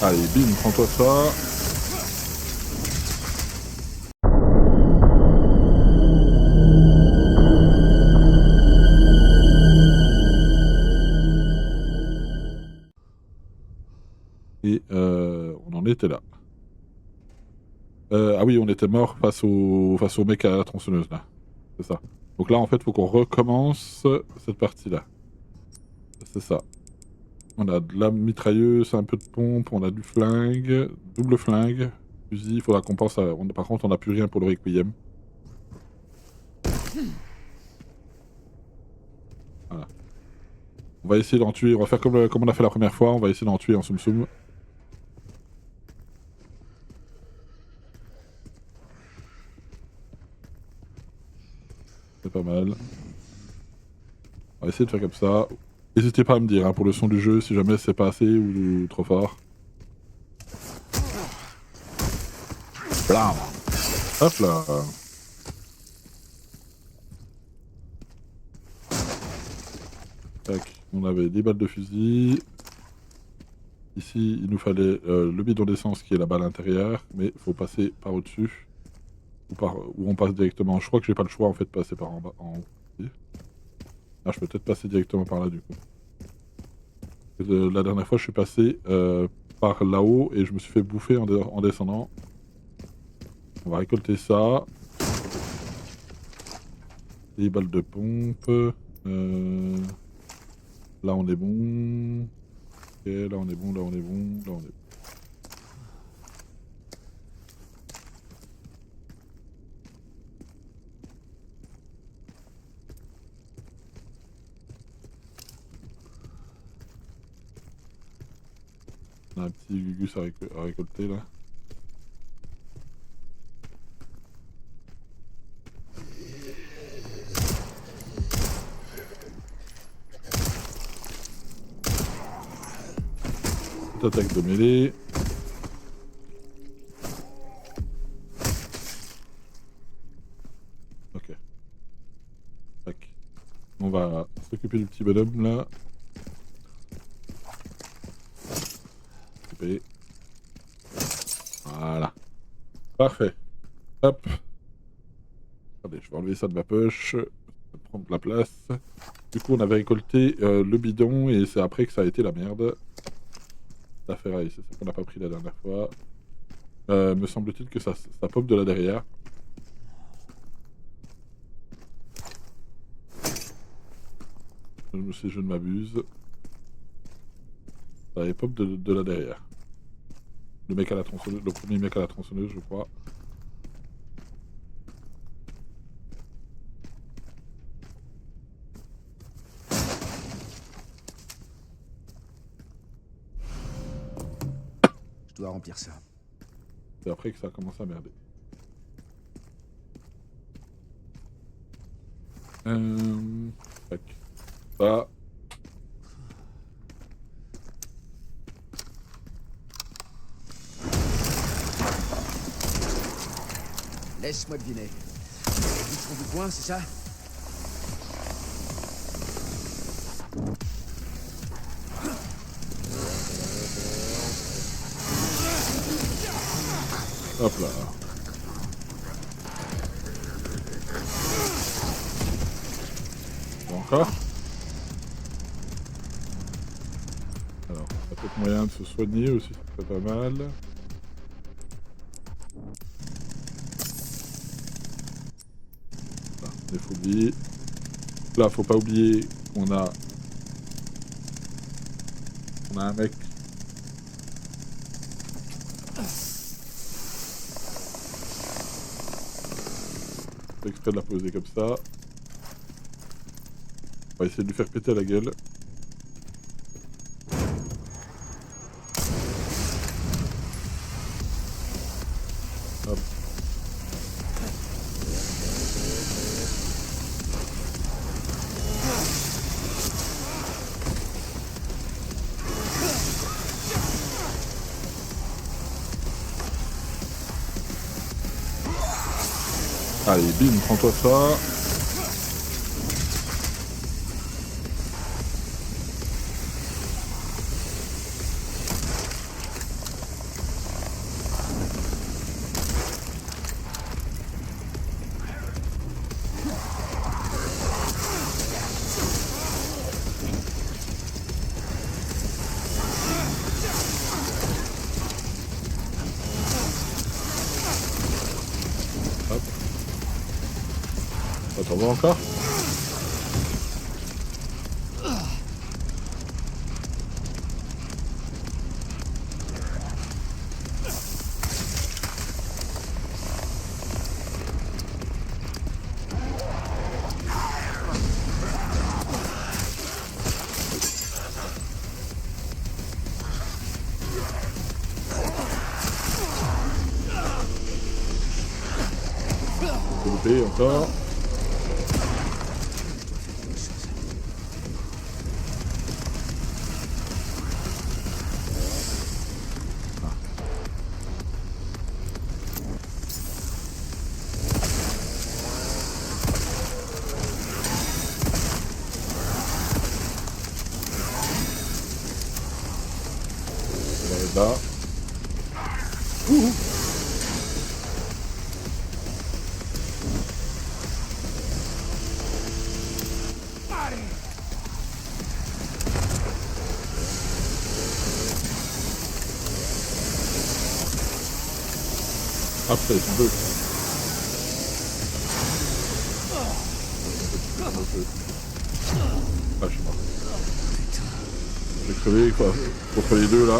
Allez, bim, prends-toi ça. Et on en était là. Ah oui, on était mort face au mec à la tronçonneuse là. C'est ça. Donc là, en fait, faut qu'on recommence cette partie-là. C'est ça. On a de la mitrailleuse, un peu de pompe, on a du flingue, double flingue, fusil, il faudra qu'on pense à... Par contre, on n'a plus rien pour le requiem. Voilà. On va essayer d'en tuer, on va faire comme on a fait la première fois, on va essayer d'en tuer en soum soum. C'est pas mal. On va essayer de faire comme ça. N'hésitez pas à me dire hein, pour le son du jeu si jamais c'est pas assez ou trop fort. Blam. Hop là. Tac. On avait des balles de fusil. Ici, il nous fallait le bidon d'essence qui est là-bas à l'intérieur, mais il faut passer par au-dessus. Ou on passe directement. Je crois que j'ai pas le choix en fait de passer par en bas. En haut. Ah, je peux peut-être passer directement par là du coup. La dernière fois, je suis passé par là-haut et je me suis fait bouffer en descendant. On va récolter ça. Des balles de pompe. Là, on est bon. Ok, là, on est bon, là, on est bon, là, on est bon. On a un petit gugus à récolter là. Petite attaque de mêlée. Ok. Tac. On va s'occuper du petit bonhomme là. S'occuper. Voilà. Parfait. Hop. Attendez, je vais enlever ça de ma poche. Ça va prendre de la place. Du coup, on avait récolté le bidon et c'est après que ça a été la merde. La ferraille, c'est ça qu'on n'a pas pris la dernière fois. Me semble-t-il que ça pop de là derrière. Si je ne m'abuse. Ça avait pop de là derrière. Le mec à la tronçonneuse, le premier mec à la tronçonneuse, je crois. Je dois remplir ça. C'est après que ça a commencé à merder. Tac. Ça. Laisse-moi deviner. Ils font du coin, c'est ça? Hop là. Bon, encore. Alors, il y a peut-être moyen de se soigner aussi, ça serait pas mal. Là, des fouillis. Là, faut pas oublier qu'on a... On a un mec... Fait exprès de la poser comme ça. On va essayer de lui faire péter la gueule. Hop. Allez, bim, prends-toi ça. T'en vois encore? Loupé encore. On va être là. Après, c'est deux. Ah, je suis mort. J'ai crevé quoi. Contre les deux là.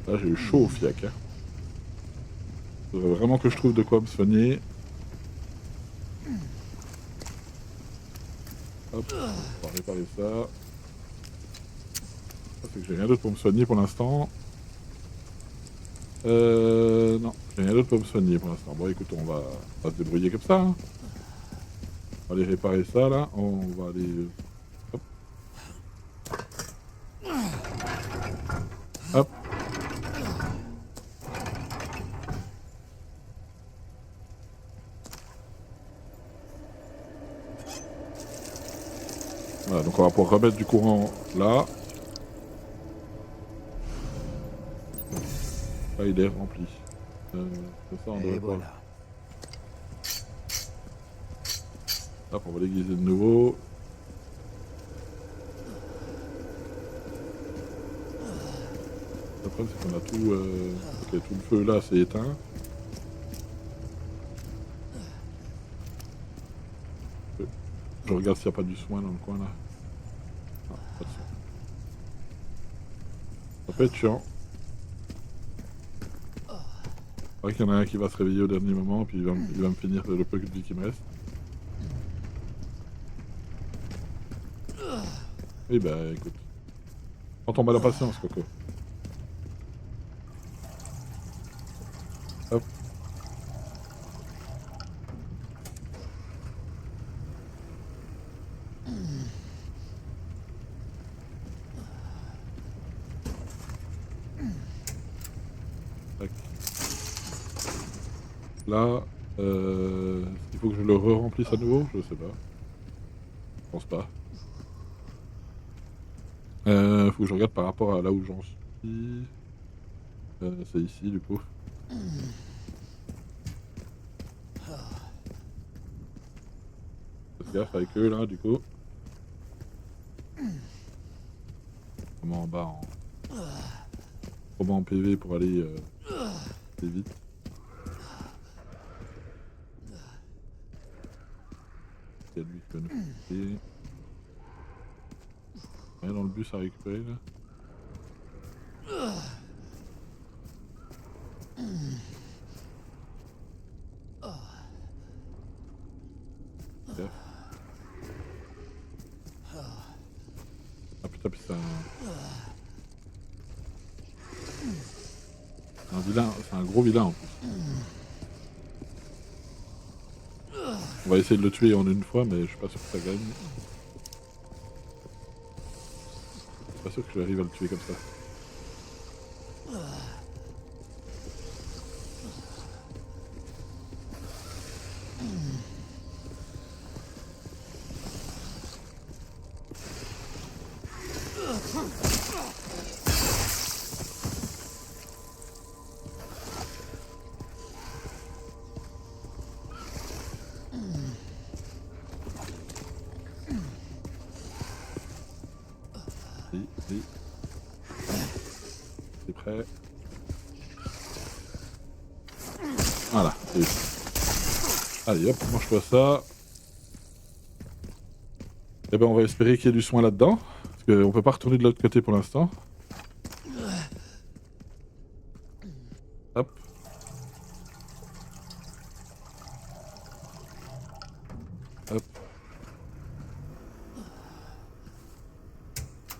Là j'ai eu chaud au fiac. Hein. Faudrait vraiment que je trouve de quoi me soigner. Hop, on va réparer ça. Ça fait que j'ai rien d'autre pour me soigner pour l'instant. Non, j'ai rien d'autre pour me soigner pour l'instant. Bon écoute, on va se débrouiller comme ça. Hein. On va aller réparer ça là. On va aller... Hop. Hop. Voilà, donc on va pouvoir remettre du courant là. Là il est rempli. C'est ça on devrait pouvoir... voilà. Hop, on va l'aiguiser de nouveau. Le problème c'est qu'on a tout... Ok, tout le feu là c'est éteint. Je regarde s'il n'y a pas du soin dans le coin là. Ah, pas de soin. Ça peut être chiant. C'est vrai qu'il y en a un qui va se réveiller au dernier moment, puis il va me finir le peu de vie qui me reste. Oui bah écoute. Prends ton mal à patience, Coco. Hop. Tac. Là, il faut que je le re-remplisse à nouveau, je sais pas. Je pense pas. Faut que je regarde par rapport à là où j'en suis. C'est ici du coup. Faites gaffe avec eux là du coup. Comment en bas en... Comment en PV pour aller vite. Il y a lui qui va nous faire. Rien dans le bus à récupérer là. Gaffe. Ah putain, puis c'est un vilain, c'est un gros vilain en plus. On va essayer de le tuer en une fois, mais je suis pas sûr que ça gagne. Pas sûr que j'arrive à le tuer comme ça. Si. C'est prêt. Voilà, c'est eu. Allez hop, mange-toi ça. Et ben on va espérer qu'il y ait du soin là-dedans. Parce qu'on peut pas retourner de l'autre côté pour l'instant. Hop. Hop.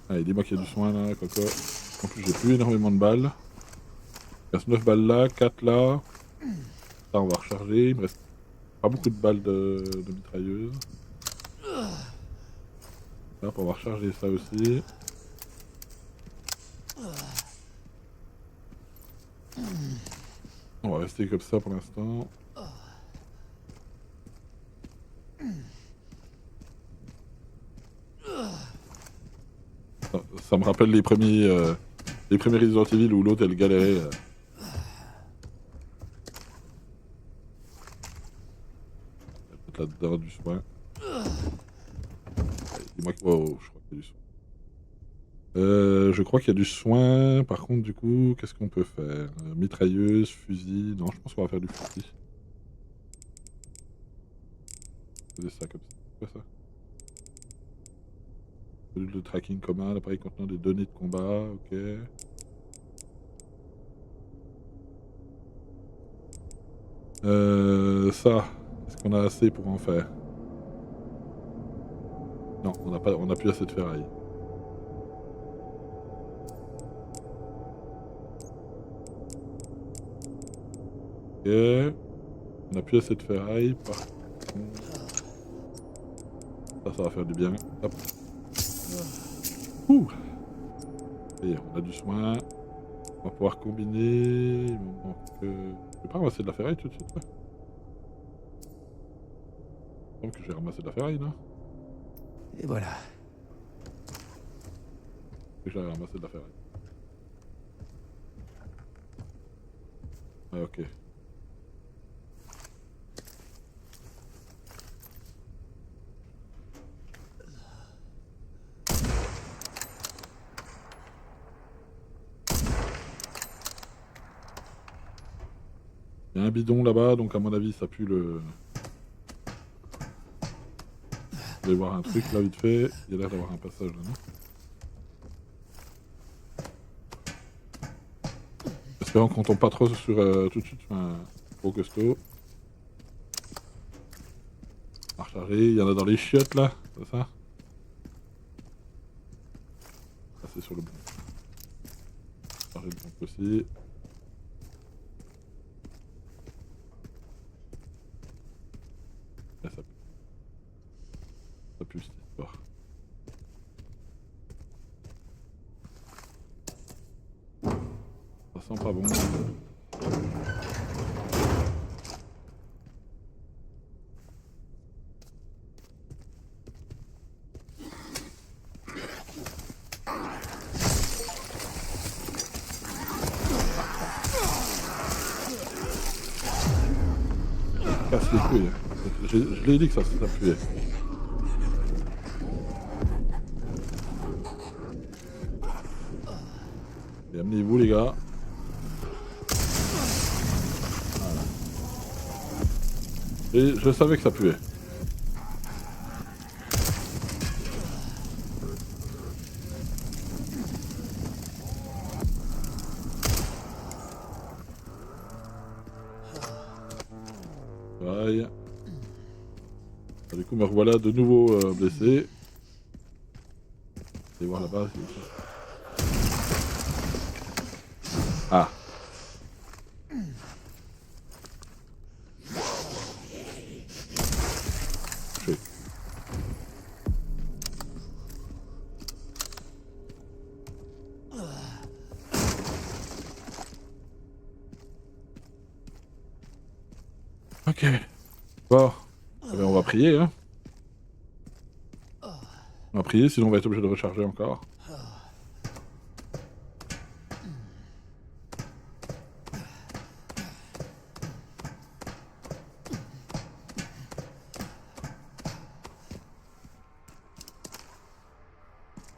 Allez, dis-moi qu'il y a du soin là, Coco. En plus j'ai plus énormément de balles. Il reste 9 balles là, 4 là. Ça on va recharger, il me reste pas beaucoup de balles de mitrailleuse. Hop, on va recharger ça aussi. On va rester comme ça pour l'instant. Ça me rappelle les premiers Resident Evil où l'autre elle galérait. Peut-être là-dedans du soin. Dis-moi que... Oh, je crois qu'il y a du soin. Je crois qu'il y a du soin. Par contre, du coup, qu'est-ce qu'on peut faire? Mitrailleuse, fusil. Non, je pense qu'on va faire du fusil. Faisais ça comme ça. C'est quoi ça? Le tracking commun, l'appareil contenant des données de combat, ok. Ça, est-ce qu'on a assez pour en faire? Non, on n'a plus assez de ferraille. Ok. On n'a plus assez de ferraille, par contre... Ça va faire du bien. Hop. Ouh. Et on a du soin. On va pouvoir combiner. Il me manque... Je vais pas ramasser de la ferraille tout de suite là. Il me semble que j'ai ramassé de la ferraille là. Et voilà. Et j'ai ramassé de la ferraille. Ah ok. Il y a un bidon là-bas, donc à mon avis ça pue le... Je vais voir un truc là vite fait. Il y a l'air d'avoir un passage là, non? Espérons qu'on tombe pas trop sur tout de suite un gros costaud. À recharger, il y en a dans les chiottes là, c'est ça? Ah, c'est sur le bon. Charger le bon aussi. Là, ça pue cette histoire. Ça sent pas bon. Casse les couilles. Je l'ai dit que ça puait. Et amenez-vous les gars. Voilà. Et je savais que ça puait. Aïe. Du coup me revoilà de nouveau blessé. Allez voir là-bas. Ah. Ok. Bon. Eh ben, on va prier, hein. On va prier, sinon on va être obligé de recharger encore.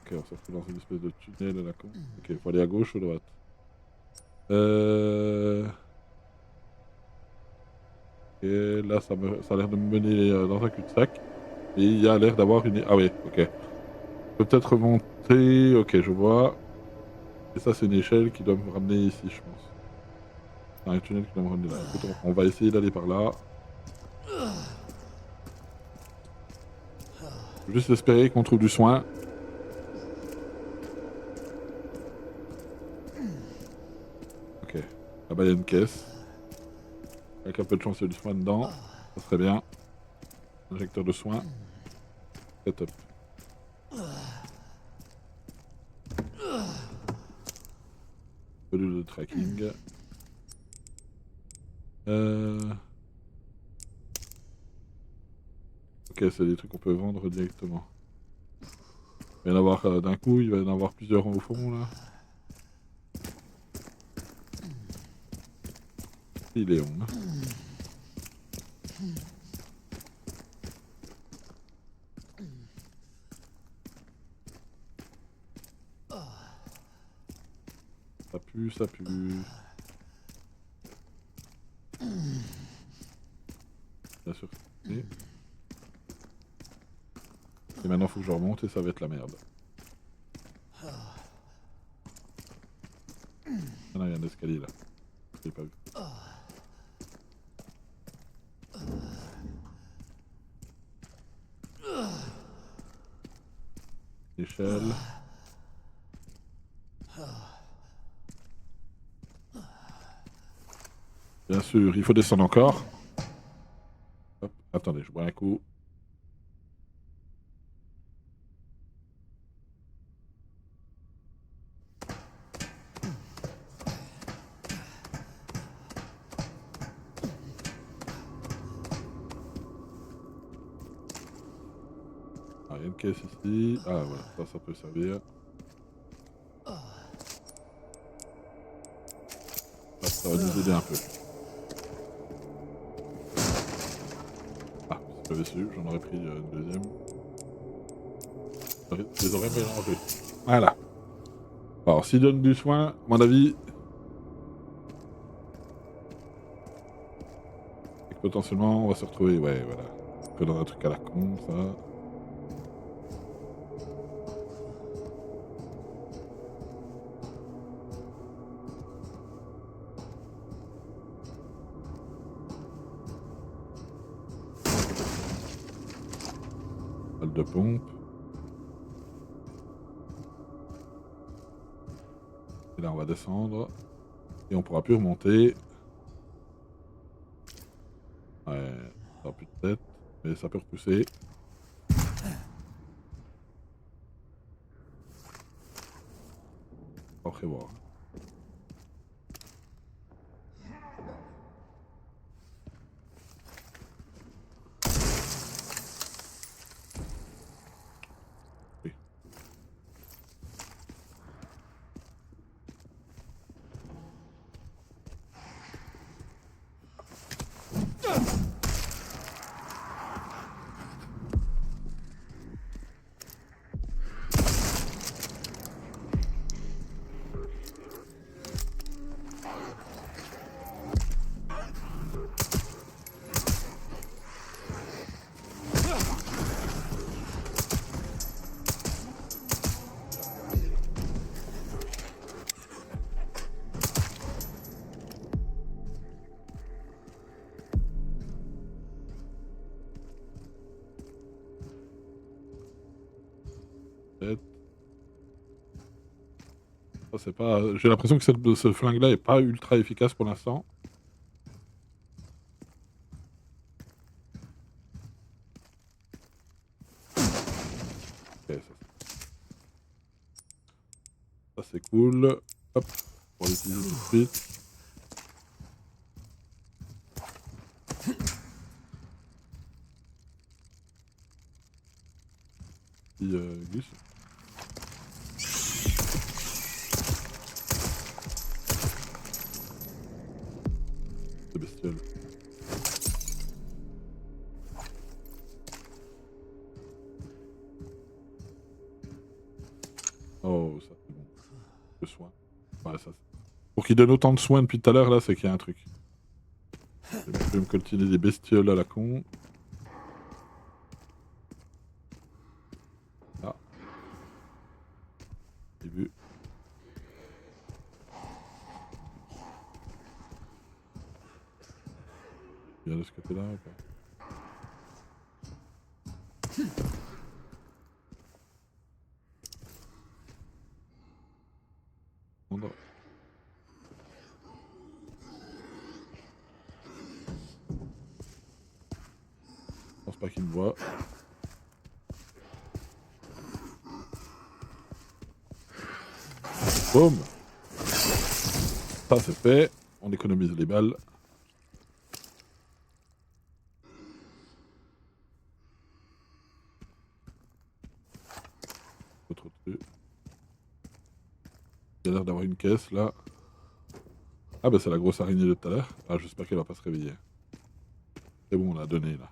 Ok, on se retrouve dans une espèce de tunnel à la con. Ok, faut aller à gauche ou à droite. Et là, ça a l'air de me mener dans un cul-de-sac. Et il y a l'air d'avoir une... Ah oui, ok. Je peux peut-être remonter. Ok, je vois. Et ça, c'est une échelle qui doit me ramener ici, je pense. C'est un tunnel qui doit me ramener là. Écoute, on va essayer d'aller par là. Juste espérer qu'on trouve du soin. Ok. Là-bas, il y a une caisse. Avec un peu de chance, il y a du soin dedans. Ça serait bien. Injecteur de soins. C'est top. Pelule de tracking. Ok, c'est des trucs qu'on peut vendre directement. Il va y en avoir d'un coup, il va y en avoir plusieurs au fond là. Il est on. Hein. Ça pue, ça pue. Bien sûr. Et maintenant, faut que je remonte et ça va être la merde. Ah non, il y a un escalier là. Je l'ai pas vu. Échelle. Bien sûr, il faut descendre encore. Hop, attendez, je bois un coup. Ah, il y a une caisse ici. Ah voilà, ça peut servir. Hop, ça va nous aider un peu. Ah, si j'avais su, j'en aurais pris une deuxième. Je les aurais mélangés. Voilà. Alors, s'il donne du soin, à mon avis, c'est que potentiellement, on va se retrouver, ouais, voilà. Un peu dans un truc à la con, ça. Balle de pompe. Et là, on va descendre. Et on pourra plus remonter. Ouais, ça n'a plus de tête. Mais ça peut repousser. On va prévoir. Oui. Tête. Ça, c'est pas... J'ai l'impression que ce flingue-là est pas ultra efficace pour l'instant. Ok, ça c'est cool. Hop, on va l'utiliser tout de suite. petit Gus. Ces bestioles. Oh, ça c'est bon. Le soin. Ouais, ça c'est... Pour qu'il donne autant de soins depuis tout à l'heure, là, c'est qu'il y a un truc. Je vais me coltiner des bestioles à la con. Ah. J'ai vu. Il vient de ce côté-là ou pas? Non. Je pense pas qu'il me voit. Boum. Ça c'est fait. On économise les balles. Autre truc. Il y a l'air d'avoir une caisse là. Ah bah c'est la grosse araignée de tout à l'heure. Ah j'espère qu'elle va pas se réveiller. C'est bon, on l'a donné là.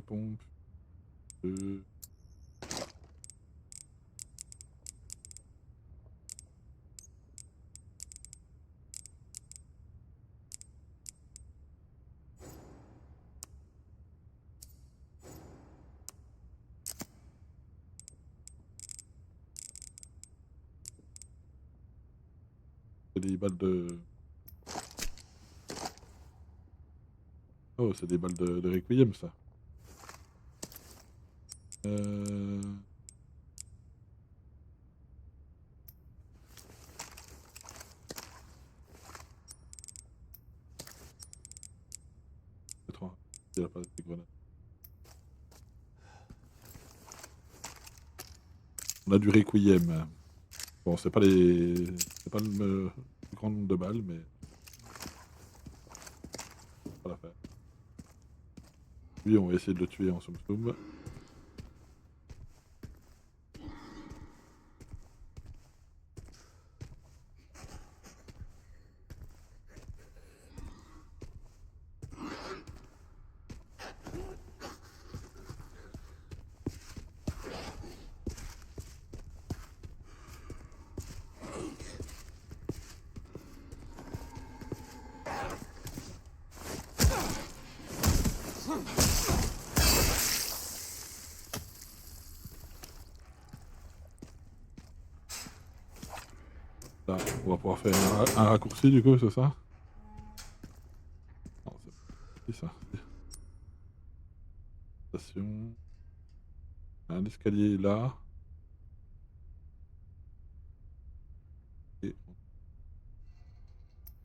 Pompe. C'est des balles de... Oh, c'est des balles de Requiem, ça. C'est trop... Il a pas de grenades. On a du Requiem. Bon, c'est pas les... C'est pas le plus grand nombre de balles, mais... Pas la faire. Lui, on va essayer de le tuer en soum-soum. Là, on va pouvoir faire un raccourci du coup, c'est ça? Non, c'est ça. Station. Un escalier là. Et...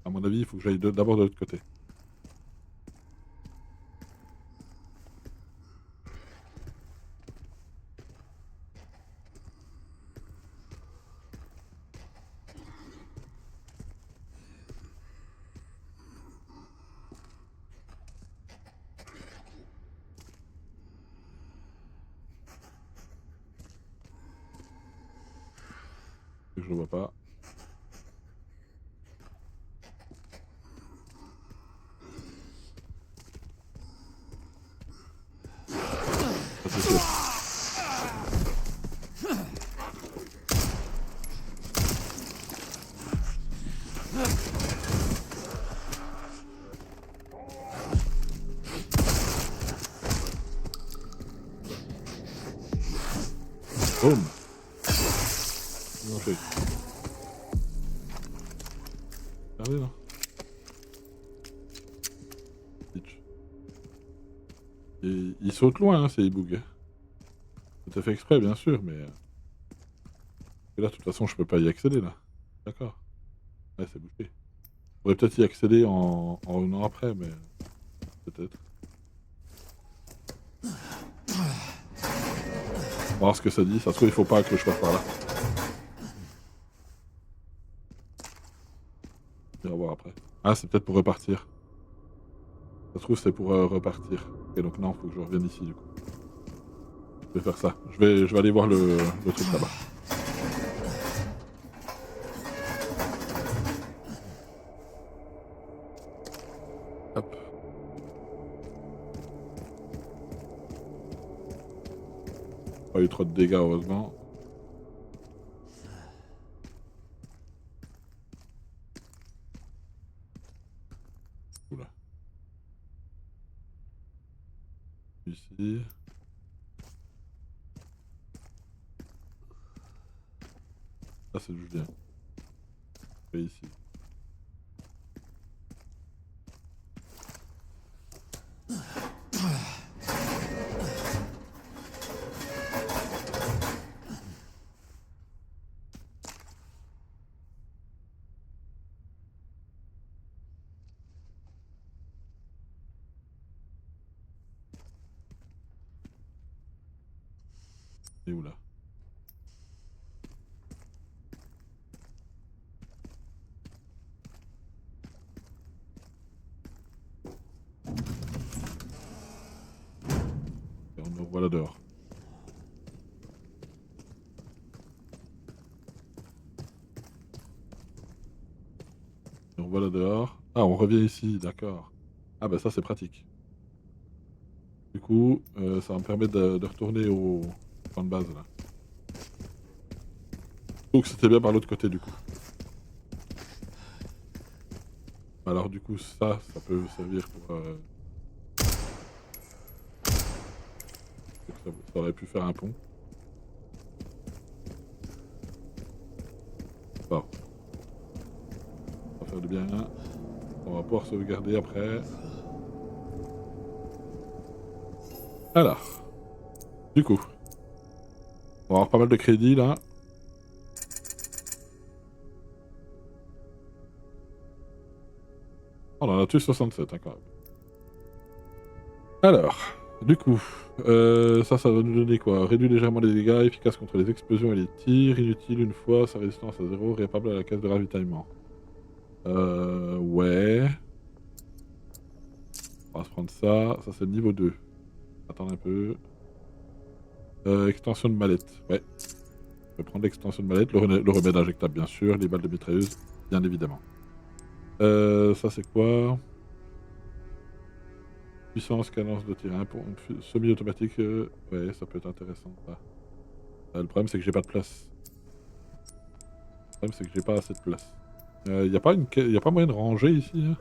À mon avis, il faut que j'aille d'abord de l'autre côté. Je le vois pas. Ça, c'est sûr. Boum. Bien fait. Regardez là. Et il saute loin, hein, ces bugs. Tout à fait exprès, bien sûr, mais... Et là, de toute façon, je peux pas y accéder, là. D'accord. Ouais, c'est bouché. Je pourrais peut-être y accéder en revenant après, mais... Peut-être. va voir ce que ça dit. Ça se trouve, il faut pas que je passe par là. On va voir après. Ah, c'est peut-être pour repartir. Ça se trouve, c'est pour repartir. Et donc non, faut que je revienne ici du coup. Je vais faire ça. Je vais aller voir le truc là-bas. Hop. Pas eu trop de dégâts heureusement. Oula. Ici. Ah, c'est Julien. Et ici. Et où là? Et on nous revoit là dehors. Et on voit là dehors. Ah, on revient ici, d'accord. Ah bah ça c'est pratique. Du coup, ça va me permettre de retourner au point de base là. Donc c'était bien par l'autre côté du coup. Alors du coup ça peut servir pour... ça aurait pu faire un pont. Bon. On va faire du bien. On va pouvoir sauvegarder après. Alors. Du coup. On va avoir pas mal de crédits là. On en a tué 67 hein, quand même. Alors, du coup, ça va nous donner quoi? Réduit légèrement les dégâts, efficace contre les explosions et les tirs, inutile une fois, sa résistance à 0, réparable à la case de ravitaillement. Ouais. On va se prendre ça, ça c'est le niveau 2. Attends un peu. Extension de mallette, ouais. Je vais prendre l'extension de mallette, le remède injectable bien sûr, les balles de mitrailleuse, bien évidemment. Ça c'est quoi? Puissance, cadence de tir, semi-automatique, ouais, ça peut être intéressant. Ça. Le problème, c'est que j'ai pas de place. Le problème, c'est que j'ai pas assez de place. Y a pas moyen de ranger ici hein.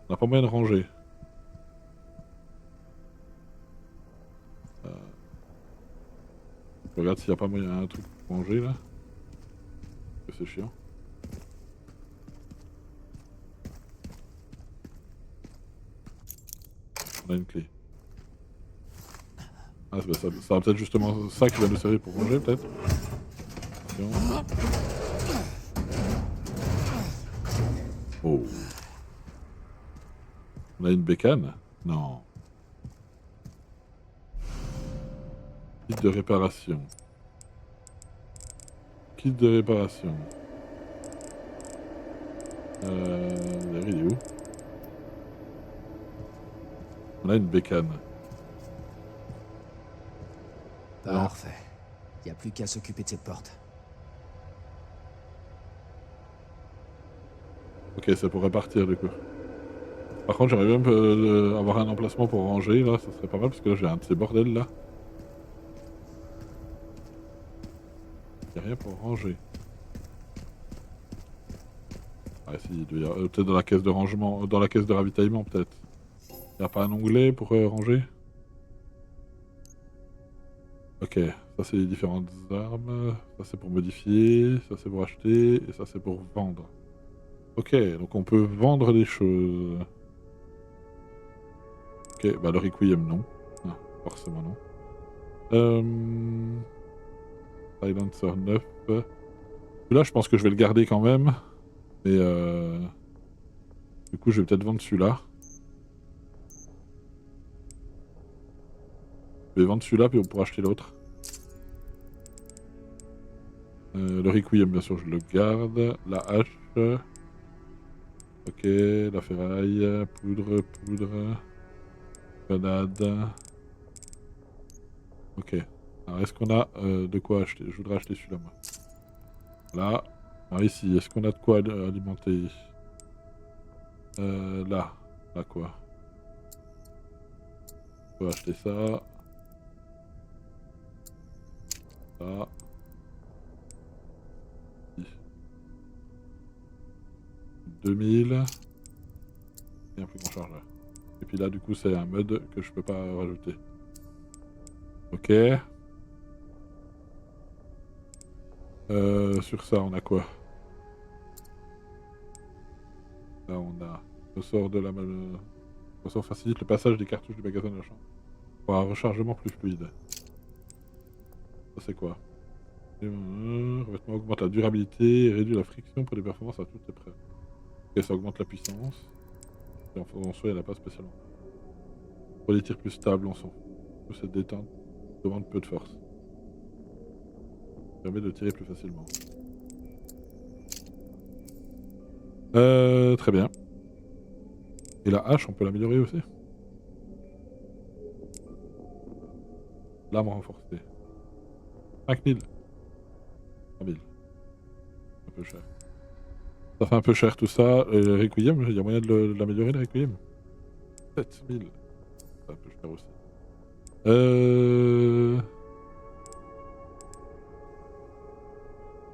On a pas moyen de ranger. Je regarde s'il y a pas moyen un truc pour ranger là. C'est chiant. On a une clé. Ah, ça va peut-être justement ça qui va nous servir pour ranger, peut-être. Oh. On a une bécane? Non. Kit de réparation. Kit de réparation. Il est où? On a une bécane. Parfait. Y a plus qu'à s'occuper de cette porte. Ok, ça pourrait partir du coup. Par contre, j'aimerais bien avoir un emplacement pour ranger là, ça serait pas mal parce que là j'ai un de ces bordels là. Y'a rien pour ranger. Ah si, il doit y avoir... peut-être dans la caisse de rangement, dans la caisse de ravitaillement peut-être. Y'a pas un onglet pour ranger? Ok, ça c'est les différentes armes, ça c'est pour modifier, ça c'est pour acheter, et ça c'est pour vendre. Ok, donc on peut vendre des choses. Ok, bah le requiem non. Ah, forcément non. Silencer 9. Celui-là je pense que je vais le garder quand même. Mais du coup je vais peut-être vendre celui-là. Je vais vendre celui-là, puis on pourra acheter l'autre. Le Requiem, bien sûr, je le garde. La hache. Ok, la ferraille. Poudre. Grenade. Ok. Alors, est-ce qu'on a de quoi acheter? Je voudrais acheter celui-là, moi. Là. Alors, ici, est-ce qu'on a de quoi alimenter? Là. Là, quoi? On peut acheter ça. Ça. 2000. Et un plus grand chargeur. Et puis là, du coup, c'est un mode que je peux pas rajouter. Ok. Sur ça, on a quoi? Là, on a le sort de la le sort facilite le passage des cartouches du magasin de la chambre. Pour un rechargement plus fluide. Ça, c'est quoi? Revêtement augmente la durabilité et réduit la friction pour les performances à toutes épreuves. Ok, ça augmente la puissance. Et en soi, il n'y en a pas spécialement. Pour les tirs plus stables, on s'en fout. Cette détente demande peu de force. Permet de tirer plus facilement. Très bien. Et la hache, on peut l'améliorer aussi. L'arme renforcée. 5000. 3000. Un peu cher. Ça fait un peu cher tout ça. Requiem, il y a moyen de l'améliorer, le Requiem? 7000. C'est un peu cher aussi.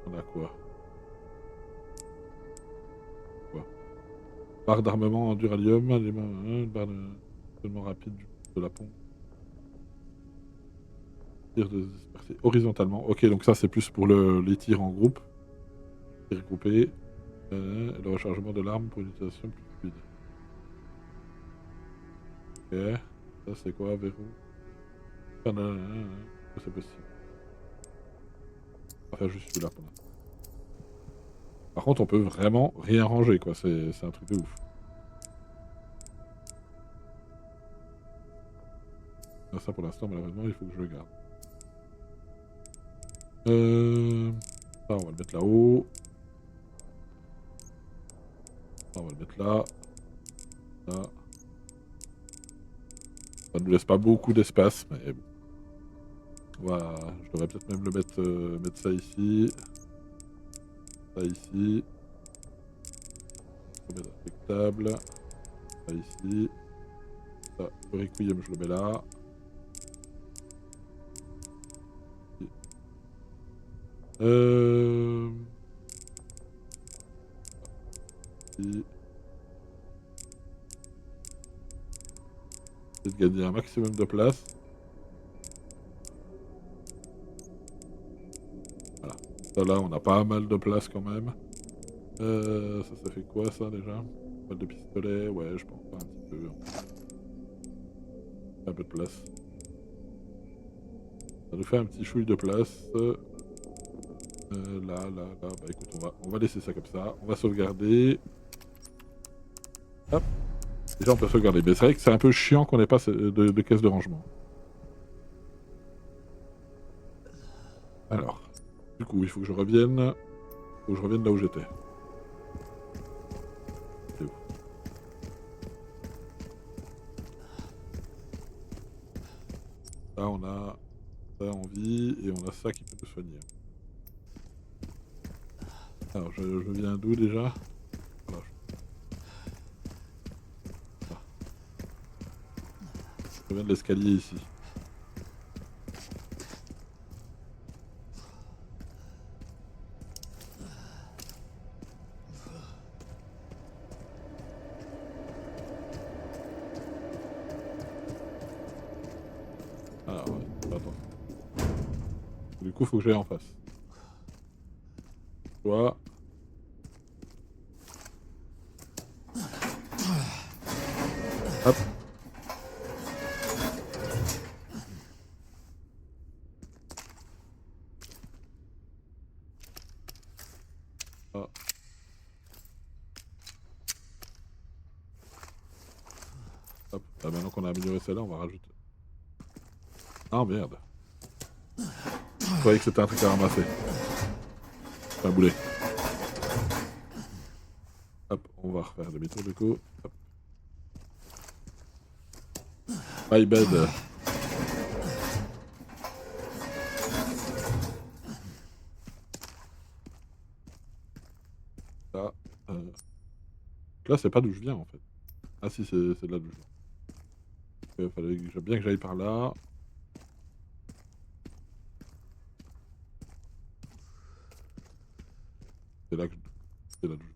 On a quoi? Barre d'armement en duralium, les mains, barre de fonctionnement rapide de la pompe. Tir de disperser horizontalement. Ok, donc ça c'est plus pour les tirs en groupe. Tirs groupés. Le rechargement de l'arme pour une utilisation plus fluide. Ok. Ça c'est quoi, verrou? C'est possible. On va faire juste celui-là pour l'instant. Par contre, on peut vraiment rien ranger, quoi. C'est un truc de ouf. Ça pour l'instant, malheureusement, il faut que je le garde. Ça, on va le mettre là-haut. Ça, on va le mettre là. Là. Ça ne nous laisse pas beaucoup d'espace, mais bon. Voilà, je devrais peut-être même le mettre ça ici. Ça ici. Je le mets respectable. Ça ici. Ça, le Requiem, je le mets là. Ici. Essayer de gagner un maximum de place. Voilà. Ça là, on a pas mal de place quand même. Ça fait quoi ça déjà? Balle de pistolet, ouais, je pense pas un petit peu. Un peu de place. Ça nous fait un petit chouille de place. Là. Bah écoute, on va laisser ça comme ça. On va sauvegarder. Hop. Déjà on peut sauvegarder. Mais c'est vrai que c'est un peu chiant qu'on n'ait pas de caisse de rangement. Alors. Du coup, il faut que je revienne. Il faut que je revienne là où j'étais. C'est où? Là on a ça en vie et on a ça qui peut nous soigner. Alors je viens d'où déjà? Voilà. Je viens de l'escalier ici. Ah ouais, attends. Du coup, faut que j'aille en face. Toi. Hop. Ah. Hop. Ah, maintenant qu'on a amélioré celle-là, on va rajouter. Ah merde. Je croyais que c'était un truc à ramasser. Un boulet. Hop, on va refaire demi-tour du coup. Hop. My bad. Là, là c'est pas d'où je viens en fait. Ah si, c'est de là d'où je viens. Fallait bien que j'aille par là. C'est là que c'est là d'où je viens.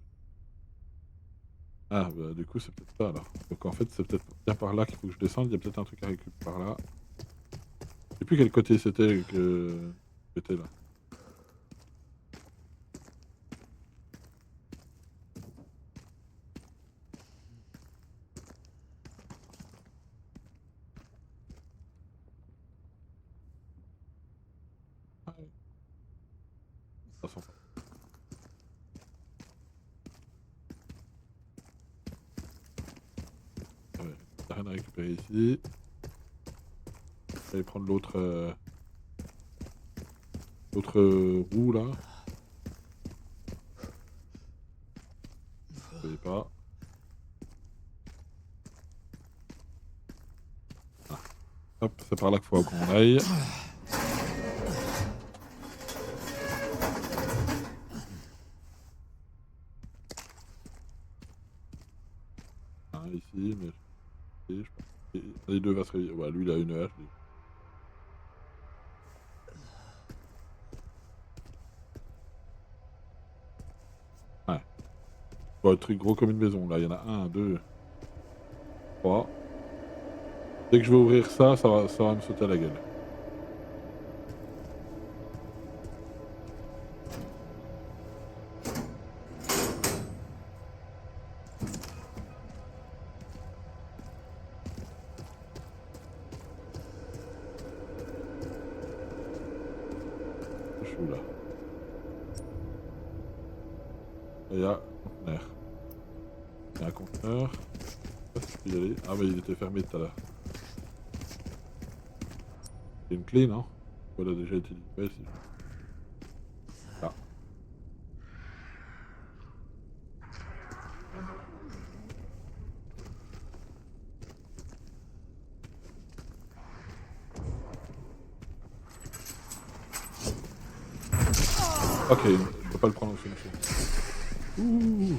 Ah bah du coup c'est peut-être ça alors. Donc en fait c'est peut-être bien par là qu'il faut que je descende, il y a peut-être un truc à récupérer par là. Je sais plus quel côté c'était que j'étais là. Ah, ouais. Ça sent pas. Ah ouais, y a rien à récupérer ici. Je vais aller prendre l'autre roue là. Je savais pas. Ah. Hop, c'est par là qu'il faut qu'on aille. Ah, ici, mais je pense. Les deux va se réveiller. Ouais, lui il a une hache. Ouais. Bon, le truc gros comme une maison là, il y en a un, deux, trois. Dès que je vais ouvrir ça, ça va me sauter à la gueule. Je suis où là? Il y a un conteneur. Il y a un conteneur. Je sais pas si je peux y aller. Ah mais il était fermé tout à l'heure. C'est une clé, non? Voilà, déjà utilisé. Ouais, si. Ah. Ok, je peux pas le prendre en solution. Ouh.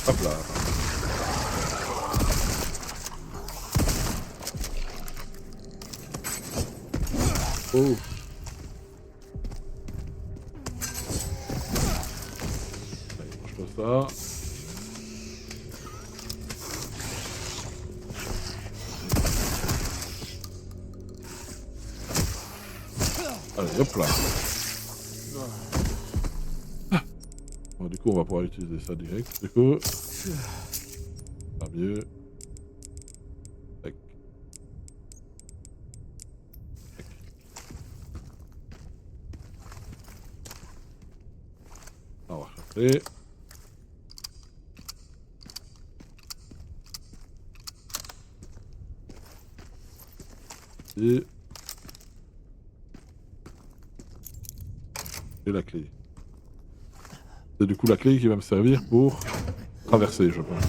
Hop là. Oh. Allez, mange pas ça. Allez, hop là. Bon, du coup, on va pouvoir utiliser ça direct. Du coup, pas mieux. Tac, tac. On va rechercher. Et la clé. C'est du coup la clé qui va me servir pour traverser, je pense.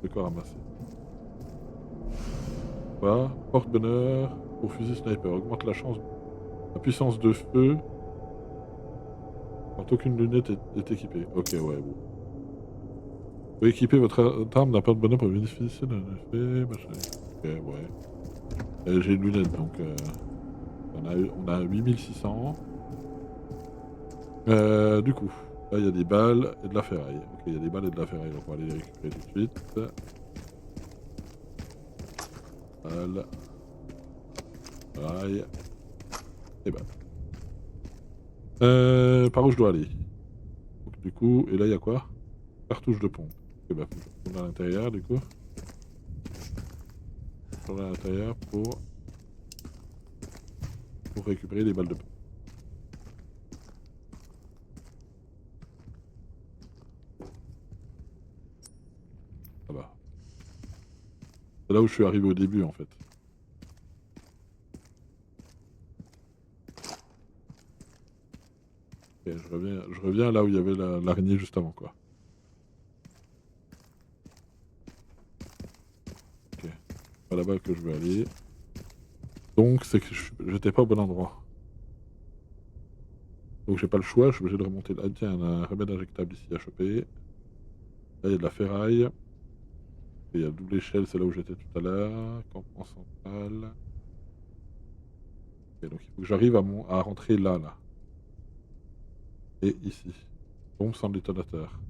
De quoi ramasser. Voilà. Porte-bonheur pour fusil sniper. Augmente la puissance de feu quand aucune lunette est équipée. Ok, ouais, bon. Vous pouvez équiper votre arme d'un porte-bonheur pour bénéficier d'un effet. Machin. Ok, ouais. J'ai une lunette donc. On a 8600. Du coup, là il y a des balles et de la ferraille. Ok, il y a des balles et de la ferraille, donc on va aller les récupérer tout de suite. Balles. Ferraille. Et balles. Par où je dois aller? Donc, du coup, et là, il y a quoi? Cartouche de pompe. Ok, bah, faut que je retourne à l'intérieur, du coup. Je retourne à l'intérieur pour récupérer les balles de pompe. Ça va. C'est là où je suis arrivé au début, en fait. Ok, je reviens là où il y avait l'araignée juste avant, quoi. Ok. C'est pas là-bas que je veux aller. Donc, c'est que j'étais pas au bon endroit. Donc, j'ai pas le choix, je suis obligé de remonter là. Ah, tiens, il y a un remède injectable ici à choper. Là, il y a de la ferraille. Et il y a double échelle, c'est là où j'étais tout à l'heure. Campement central. Ok, donc, il faut que j'arrive à rentrer là. Et ici. Bombe sans détonateur.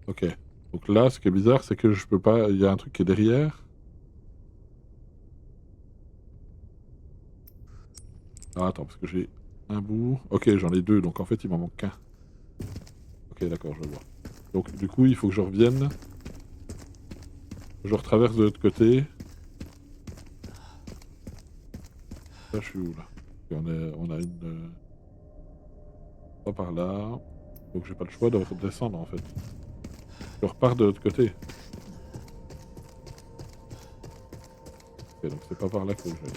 Ok. Donc là, ce qui est bizarre, c'est que je peux pas. Il y a un truc qui est derrière. Ah, attends, parce que j'ai un bout. Ok, j'en ai deux, donc en fait, il m'en manque qu'un. Ok, d'accord, je vois. Donc, du coup, il faut que je revienne. Je retraverse de l'autre côté. Là, je suis où, là? Et on a une. Pas par là. Donc, j'ai pas le choix de redescendre, en fait. Je repars de l'autre côté. Ok, donc c'est pas par là qu'il faut que j'aille.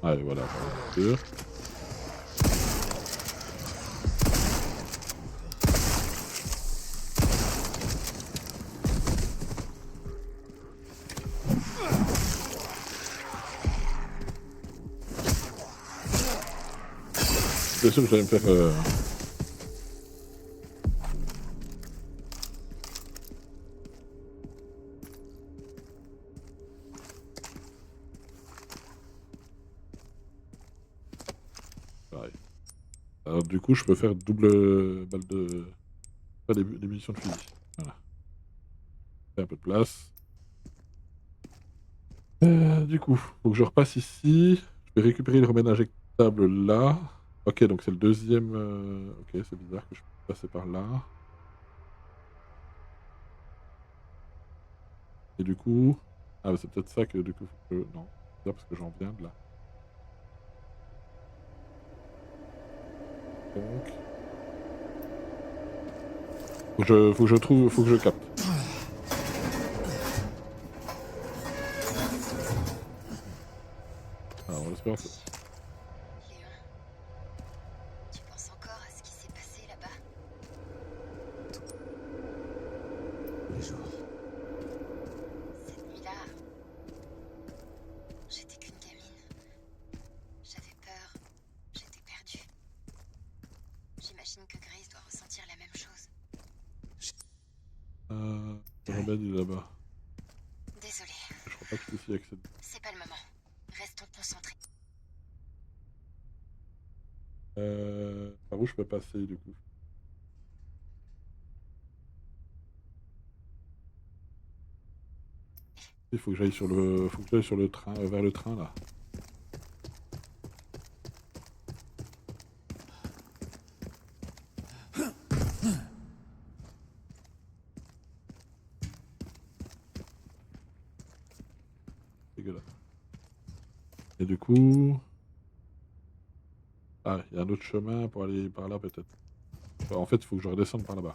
Ah, et voilà, par la voiture. C'est sûr que j'allais me faire. Pareil. Alors, du coup, je peux faire double balle de. Pas des munitions de fusil. Voilà. Fait un peu de place. Du coup, faut que je repasse ici. Je vais récupérer le remède injectable là. Ok, donc c'est le deuxième. Ok, c'est bizarre que je puisse passer par là. Et du coup. Ah, bah, c'est peut-être ça que du coup, faut que non. C'est parce que j'en viens de là. Donc. Faut que je trouve. Faut que je capte. Alors, on espère que. Léon, tu penses encore à ce qui s'est passé là-bas? Tous les jours. Cette nuit-là, j'étais qu'une gamine. J'avais peur, j'étais perdue. J'imagine que Grace doit ressentir la même chose. Le remède il est là-bas. Désolée, Je crois pas que je puisse y accéder. c'est pas le moment. Restons concentrés. Par où je peux passer du coup? Il faut que j'aille sur le. Faut que j'aille sur le train, vers le train là. Dégueulasse. Et du coup. Ah, il y a un autre chemin pour aller par là peut-être. En fait, il faut que je redescende par là-bas.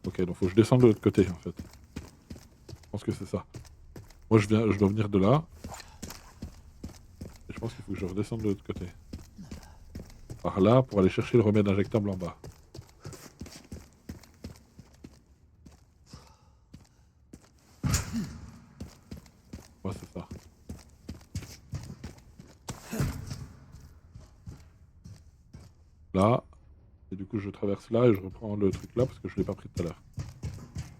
Ok, donc faut que je descende de l'autre côté en fait. Je pense que c'est ça. Moi je dois venir de là. Et je pense qu'il faut que je redescende de l'autre côté. Par là pour aller chercher le remède injectable en bas. Ouais, c'est ça. Là. Et du coup je traverse là et je reprends le truc là parce que je l'ai pas pris tout à l'heure.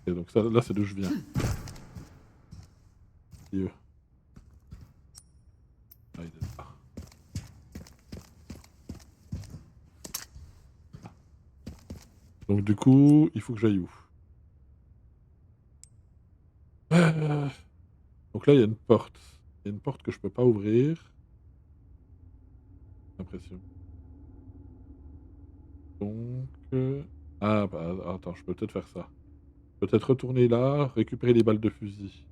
Et donc ça, là c'est d'où je viens. Et, ah, il est là. Donc du coup, il faut que j'aille où? Donc là, il y a une porte. Il y a une porte que je peux pas ouvrir. J'ai l'impression. Donc... Ah bah attends, je peux peut-être faire ça. Peut-être retourner là, récupérer les balles de fusil.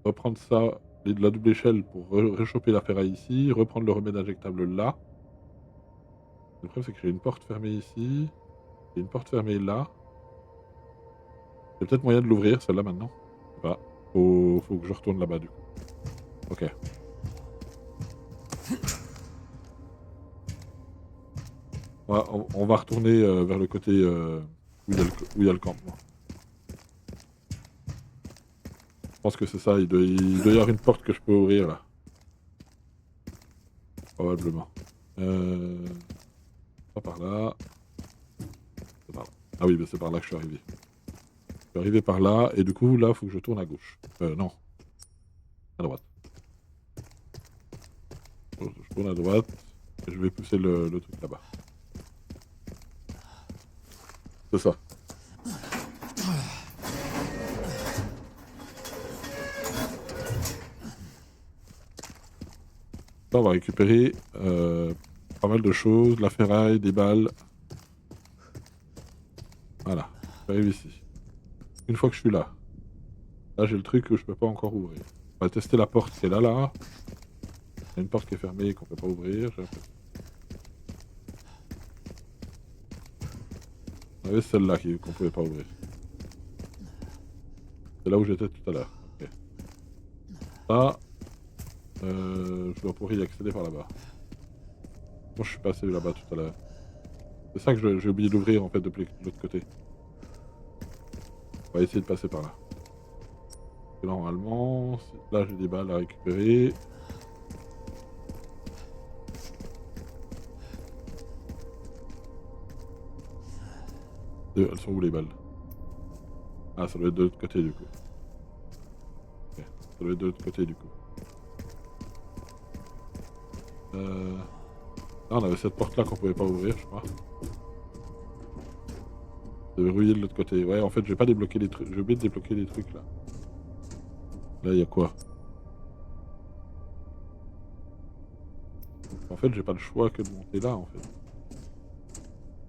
Reprendre ça, de la double échelle pour réchauffer la ferraille ici. Reprendre le remède injectable là. Le problème c'est que j'ai une porte fermée ici. J'ai une porte fermée là. Il y a peut-être moyen de l'ouvrir celle-là maintenant. Je sais pas. Faut que je retourne là-bas du coup. Ok. On va retourner vers le côté où il y a le campement. Je pense que c'est ça, il doit y avoir une porte que je peux ouvrir là. Probablement. Pas par là. C'est par là. Ah oui, mais c'est par là que je suis arrivé. Je suis arrivé par là, et du coup là, faut que je tourne à gauche. Non. À droite. Je tourne à droite, et je vais pousser le truc là-bas. C'est ça. Là, on va récupérer pas mal de choses, de la ferraille, des balles. Voilà, j'arrive ici. Une fois que je suis là, j'ai le truc que je peux pas encore ouvrir. On va tester la porte qui est là. Il y a une porte qui est fermée et qu'on peut pas ouvrir. On avait celle-là qu'on pouvait pas ouvrir. C'est là où j'étais tout à l'heure. Ok. Là, je dois pouvoir y accéder par là-bas. Moi, je suis passé là-bas tout à l'heure. C'est ça que j'ai oublié d'ouvrir en fait de l'autre côté. On va essayer de passer par là. Et normalement, là j'ai des balles à récupérer. Elles sont où les balles? Ah, ça doit être de l'autre côté du coup. Ok, ça doit être de l'autre côté du coup. Là, on avait cette porte là qu'on pouvait pas ouvrir, je crois. C'est verrouillé de l'autre côté. Ouais, en fait, j'ai pas débloqué les trucs. J'ai oublié de débloquer les trucs là. Là, il y a quoi? En fait, j'ai pas le choix que de monter là en fait.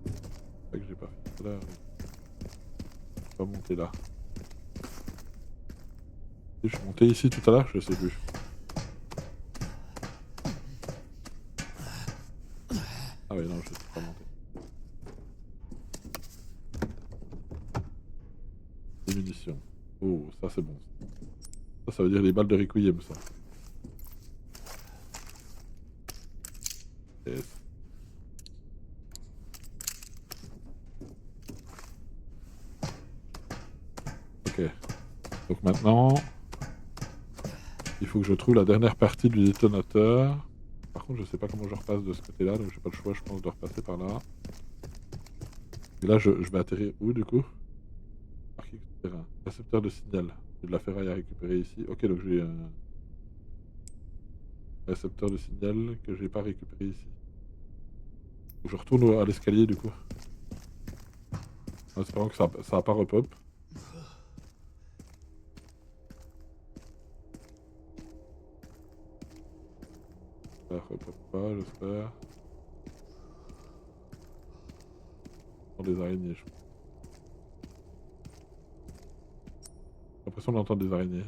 C'est ça que j'ai pas fait tout à l'heure. Je peux pas monter là. Je suis monté ici tout à l'heure, je sais plus. Ah ouais, non, je sais pas monter. Des munitions. Oh, ça c'est bon. Ça veut dire les balles de Requiem, ça. Yes. Ok. Donc maintenant, il faut que je trouve la dernière partie du détonateur. Par contre, je sais pas comment je repasse de ce côté-là, donc j'ai pas le choix, je pense, de repasser par là. Et là, je vais atterrir où, du coup? Marqué terrain. Récepteur de signal. J'ai de la ferraille à récupérer ici. Ok, donc j'ai un récepteur de signal que j'ai pas récupéré ici. Donc je retourne à l'escalier, du coup. En espérant que ça va pas repop. Ça repop pas, j'espère. Dans des araignées, je crois. J'ai l'impression d'entendre des araignées.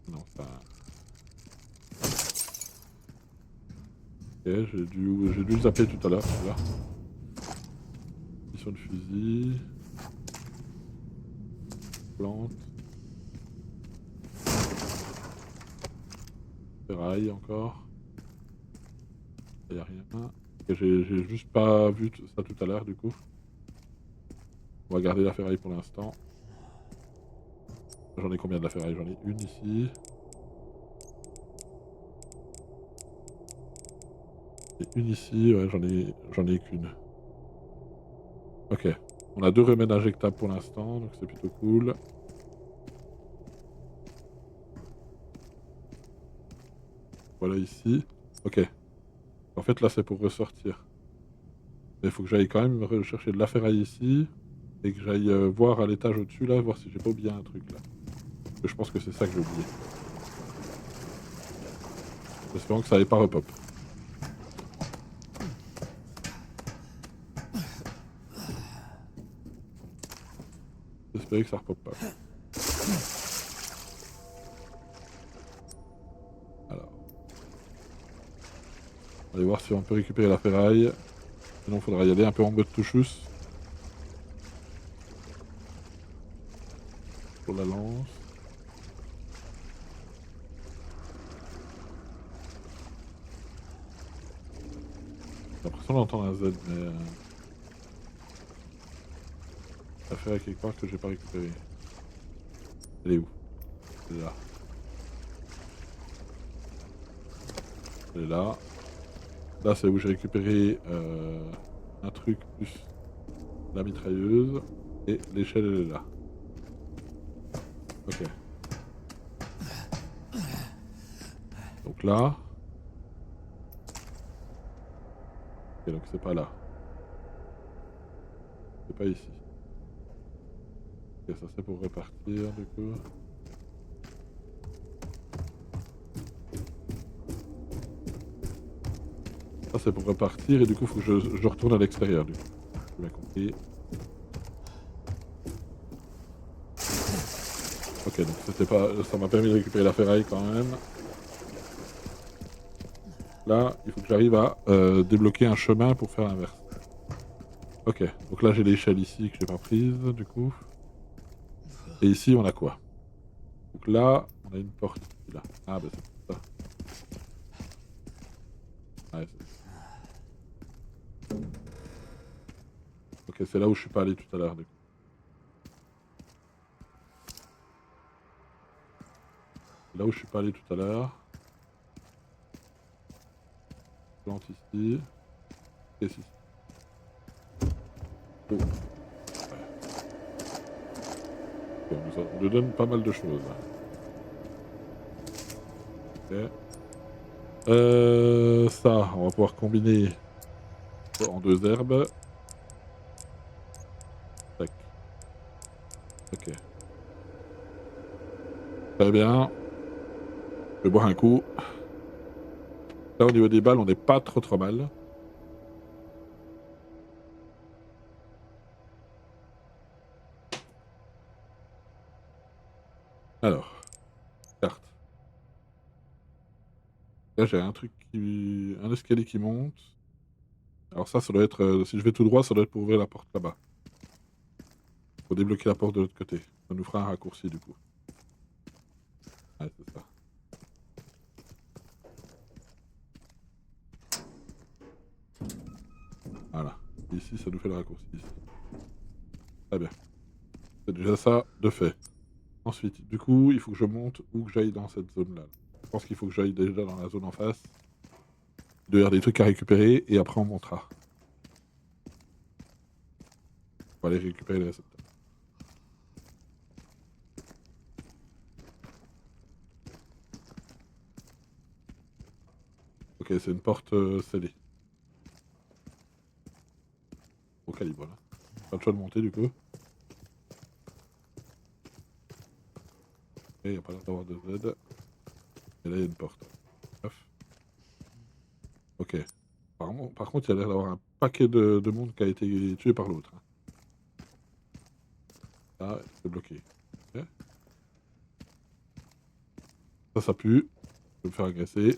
Non, ça... Ok, j'ai dû le zapper tout à l'heure, celui-là. Mission de fusil. Plante. Ferraille encore. Il n'y a rien. Et j'ai juste pas vu ça tout à l'heure du coup. On va garder la ferraille pour l'instant. J'en ai combien de la ferraille? J'en ai une ici. Et une ici, ouais, j'en ai qu'une. Ok. On a 2 remèdes injectables pour l'instant, donc c'est plutôt cool. Voilà ici. Ok. En fait là c'est pour ressortir. Mais il faut que j'aille quand même rechercher de la ferraille ici. et que j'aille voir à l'étage au-dessus là, voir si j'ai pas oublié un truc là. Je pense que c'est ça que j'ai oublié. J'espère que ça n'allait pas repop. J'espérais que ça repop pas. Alors. On va aller voir si on peut récupérer la ferraille. Sinon, il faudra y aller un peu en mode touchous. Pour la lance. J'ai l'impression d'entendre un Z, mais... La ferraille quelque part que j'ai pas récupéré. Elle est où? Elle est là. Elle est là. Là, c'est où j'ai récupéré un truc plus la mitrailleuse. Et l'échelle, elle est là. Ok. Donc là. Ok, donc c'est pas là. C'est pas ici. Ok, ça c'est pour repartir du coup. Ça c'est pour repartir et du coup faut que je retourne à l'extérieur du coup. J'ai bien compris. Ok, donc c'était pas. Ça m'a permis de récupérer la ferraille quand même. Là, il faut que j'arrive à débloquer un chemin pour faire l'inverse. Ok, donc là j'ai l'échelle ici que j'ai pas prise du coup. Et ici on a quoi? Donc là, on a une porte ici là. Ah bah c'est ça. Ouais, ok, c'est là où je suis pas allé tout à l'heure du coup. Là où je suis pas allé tout à l'heure. Plante ici. Et ici. Oh. Ouais. On nous donne pas mal de choses. Ok. Ça, on va pouvoir combiner en 2 herbes. Tac. Ok. Très bien. Je vais boire un coup. Là, au niveau des balles, on n'est pas trop mal. Alors, carte. Là, j'ai un truc qui... un escalier qui monte. Alors ça doit être... si je vais tout droit, ça doit être pour ouvrir la porte là-bas. Faut débloquer la porte de l'autre côté. Ça nous fera un raccourci du coup. Ouais, c'est ça. Voilà. Et ici, ça nous fait le raccourci. Ici. Très bien. C'est déjà ça de fait. Ensuite, du coup, il faut que je monte ou que j'aille dans cette zone-là. Je pense qu'il faut que j'aille déjà dans la zone en face. Il doit y avoir des trucs à récupérer et après on montera. On va aller récupérer les récepteurs. Ok, c'est une porte scellée. Au calibre là. Pas le choix de monter du coup. Et il n'y a pas l'air d'avoir de Z. Et là il y a une porte. Bref. Ok. Par contre, il y a l'air d'avoir un paquet de monde qui a été tué par l'autre. Ah, c'est bloqué. Ok. Ça pue. Je vais me faire agresser.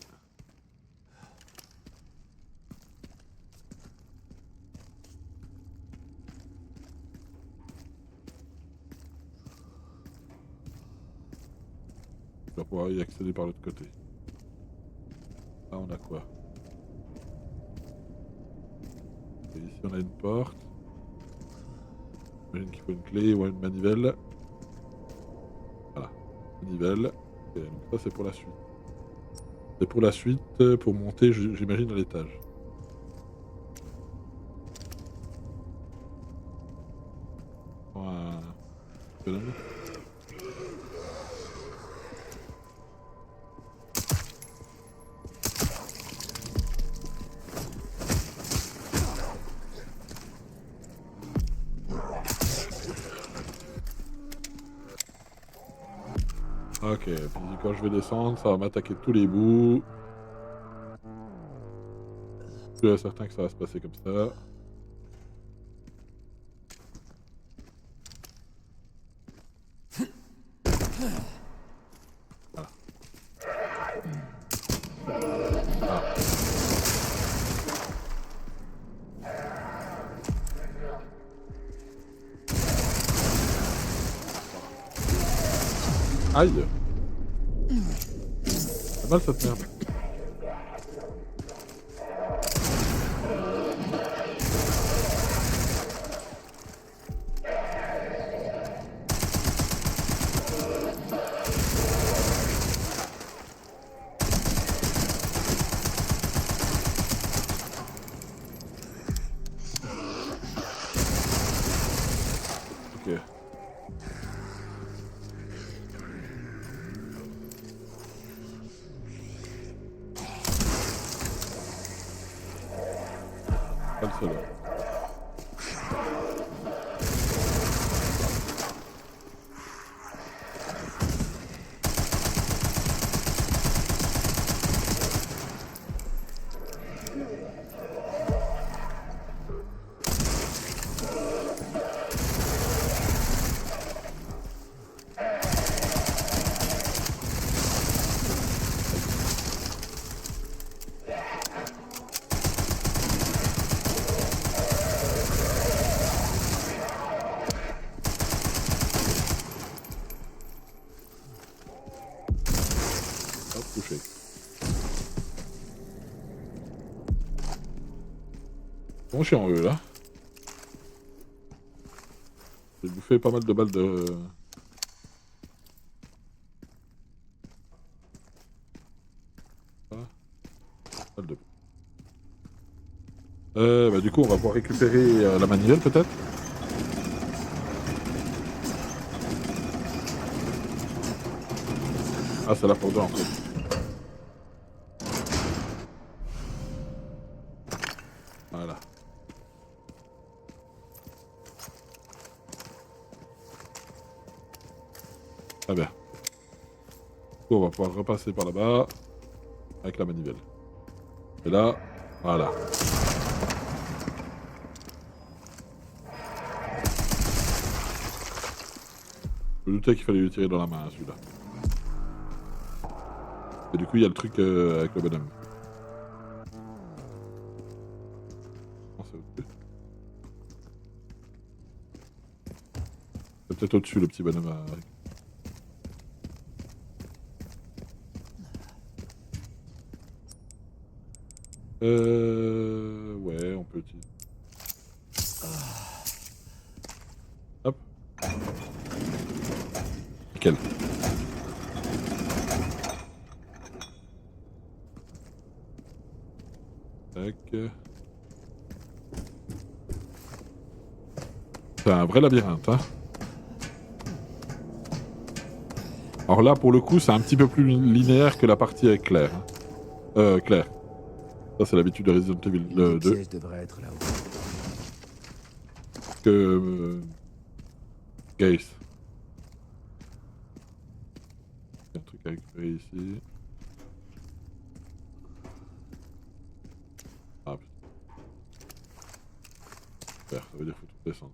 Je vais pouvoir y accéder par l'autre côté. Là, on a quoi? Et ici, on a une porte. J'imagine qu'il faut une clé ou une manivelle. Voilà. Manivelle. Et donc ça, c'est pour la suite. C'est pour la suite, pour monter, j'imagine, à l'étage. Un... Ok, puis quand je vais descendre, ça va m'attaquer de tous les bouts. Je suis certain que ça va se passer comme ça. Voilà. Ah. Aïe! C'est mal cette merde. Ok. Pas le seul. Hop, touché. Bon, je suis en E là. J'ai bouffé pas mal de balles de... Balles de... Bah du coup, on va pouvoir récupérer la manivelle peut-être. Ah, c'est là pour deux en fait. Voilà. Très bien. Du coup, on va pouvoir repasser par là-bas avec la manivelle. Et là, voilà. Je me doutais qu'il fallait le tirer dans la main, celui-là. Et du coup, il y a le truc avec le bonhomme. Non, c'est au-dessus. C'est peut-être au-dessus, le petit bonhomme. Ouais, on peut utiliser. Hop. Nickel. Tac. C'est un vrai labyrinthe, hein. Alors là, pour le coup, c'est un petit peu plus linéaire que la partie avec Claire. Hein. Claire. Ça, c'est l'habitude de Resident Evil Le 2. piège devrait être là-haut. Que... Gaze. Il y a un truc à récupérer ici. Ah putain. Super, ça veut dire qu'il faut tout descendre.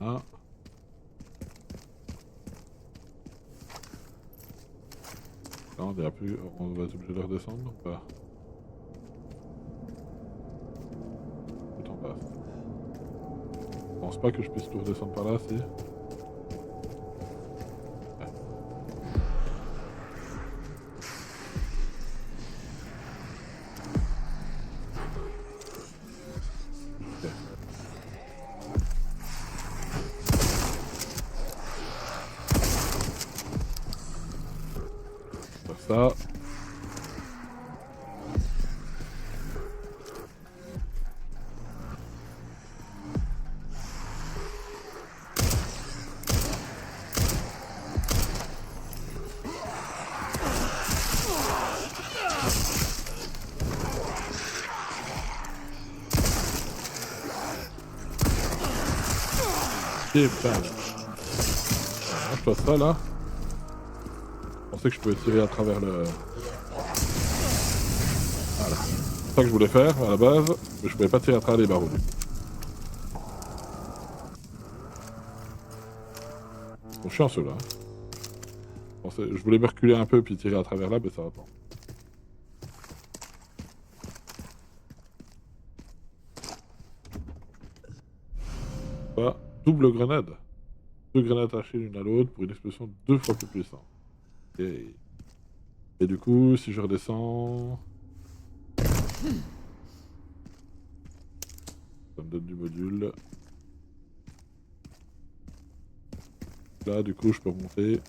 Ah. Là, on est plus... on va être obligé de redescendre ou pas? Tout en bas. Je pense pas que je puisse tout redescendre par là, si. Ouais. Ok. Faire ça. putain. Mange-toi ça là. Je pensais que je pouvais tirer à travers le... Voilà. C'est ça que je voulais faire à la base, mais je pouvais pas tirer à travers les barreaux. Ils sont chiants ceux-là. Je voulais me reculer un peu puis tirer à travers là, mais ça va pas. Pas double grenade. 2 grenades attachées l'une à l'autre pour une explosion 2 fois plus puissante. Ok. Et du coup, si je redescends... Ça me donne du module. Là, du coup, je peux remonter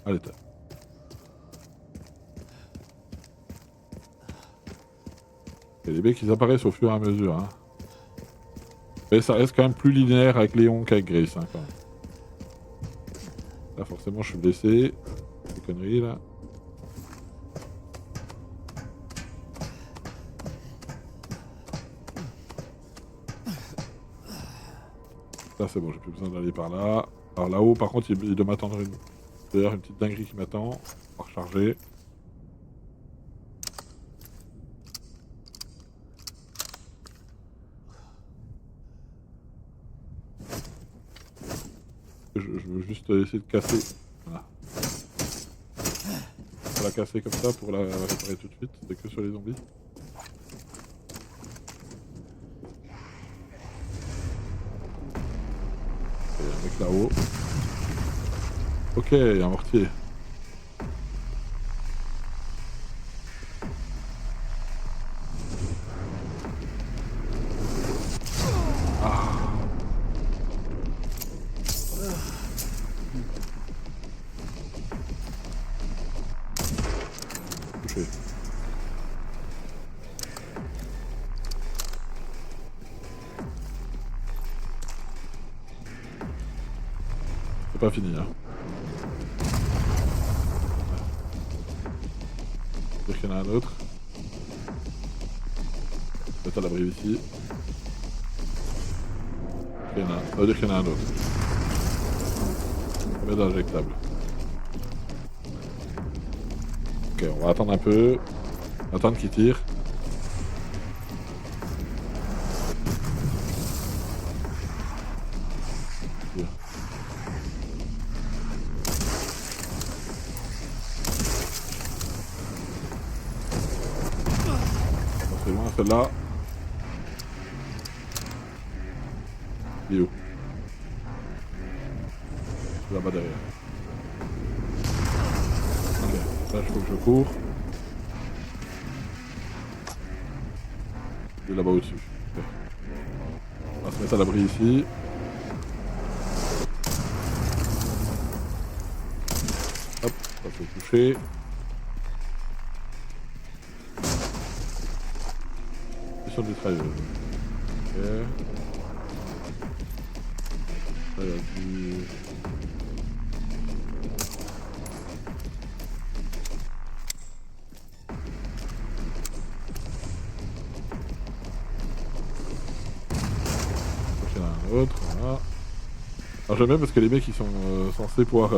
à l'étage. Et les mecs, ils apparaissent au fur et à mesure. Hein. Mais ça reste quand même plus linéaire avec Léon qu'avec Grace. Hein, quand même. Là, forcément, je suis blessé. Ces conneries, là. Là, c'est bon, j'ai plus besoin d'aller par là. Par là-haut, par contre, il doit m'attendre une... D'ailleurs, une petite dinguerie qui m'attend. On va recharger. Je veux juste essayer de casser. Voilà. On va la casser comme ça pour la réparer tout de suite. C'est que sur les zombies. Il y a un mec là-haut. Ok, un mortier. Touché. C'est pas fini, hein. Dire qu'il y en a un autre. Peut-être à l'abri ici. Il y en a un. Ça veut dire qu'il y en a un autre. Combien d'injectables? Ok, on va attendre un peu. Attendre qu'il tire. Tire. C'est loin celle-là. Il est où? Là-bas derrière. Ok, là il faut que je cours. Il est là-bas au-dessus. Okay. On va se mettre à l'abri ici. Hop, ça fait toucher. Mission de mitrailleuse. Ok. Là, il y a du... Il y en a un autre, voilà. Alors j'aime bien parce que les mecs ils sont censés pouvoir...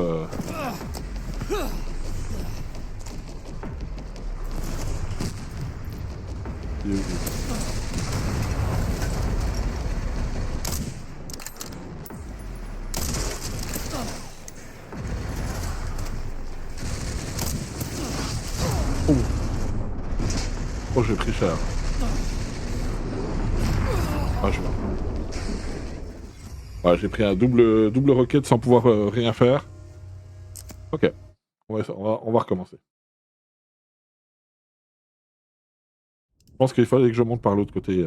Il est où, lui? Oh, oh j'ai pris cher. Ah je suis mort. Ouais, j'ai pris un double roquette sans pouvoir rien faire. Ok, on va recommencer. Je pense qu'il fallait que je monte par l'autre côté.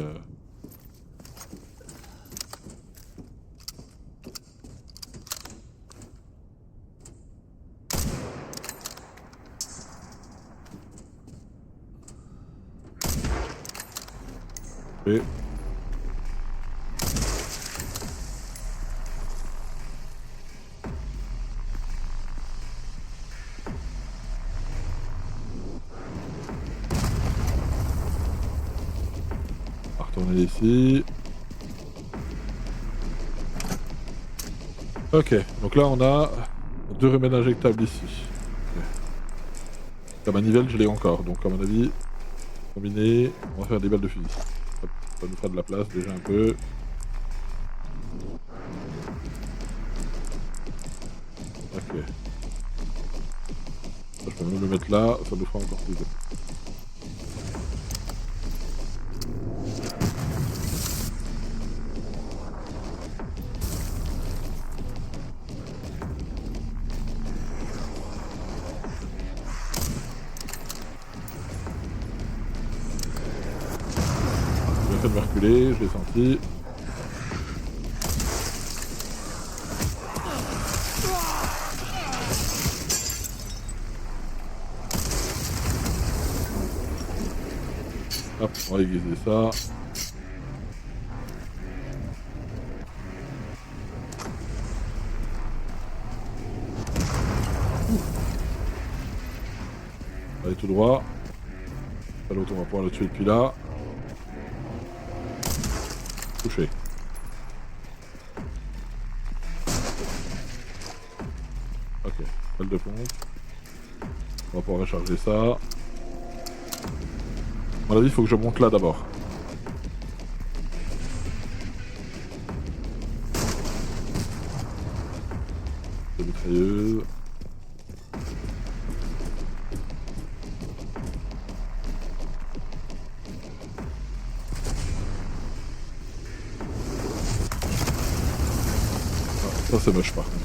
Et... On va retourner ici. Ok, donc là on a 2 remèdes injectables ici. Ok. La manivelle, je l'ai encore, donc à mon avis, combiné, on va faire des balles de fusil. Hop, ça nous fera de la place déjà un peu. Ok. Ça, je peux même le mettre là, ça nous fera encore plus de... J'ai bien fait de me reculer, je l'ai senti. Hop, on va aiguiser ça. Allez tout droit. L'autre on va pouvoir le tuer depuis là. Touché. Ok, balle de pompe. On va pouvoir recharger ça. À mon avis, il faut que je monte là d'abord. Des mitrailleuses. Ah, ça c'est moche par contre.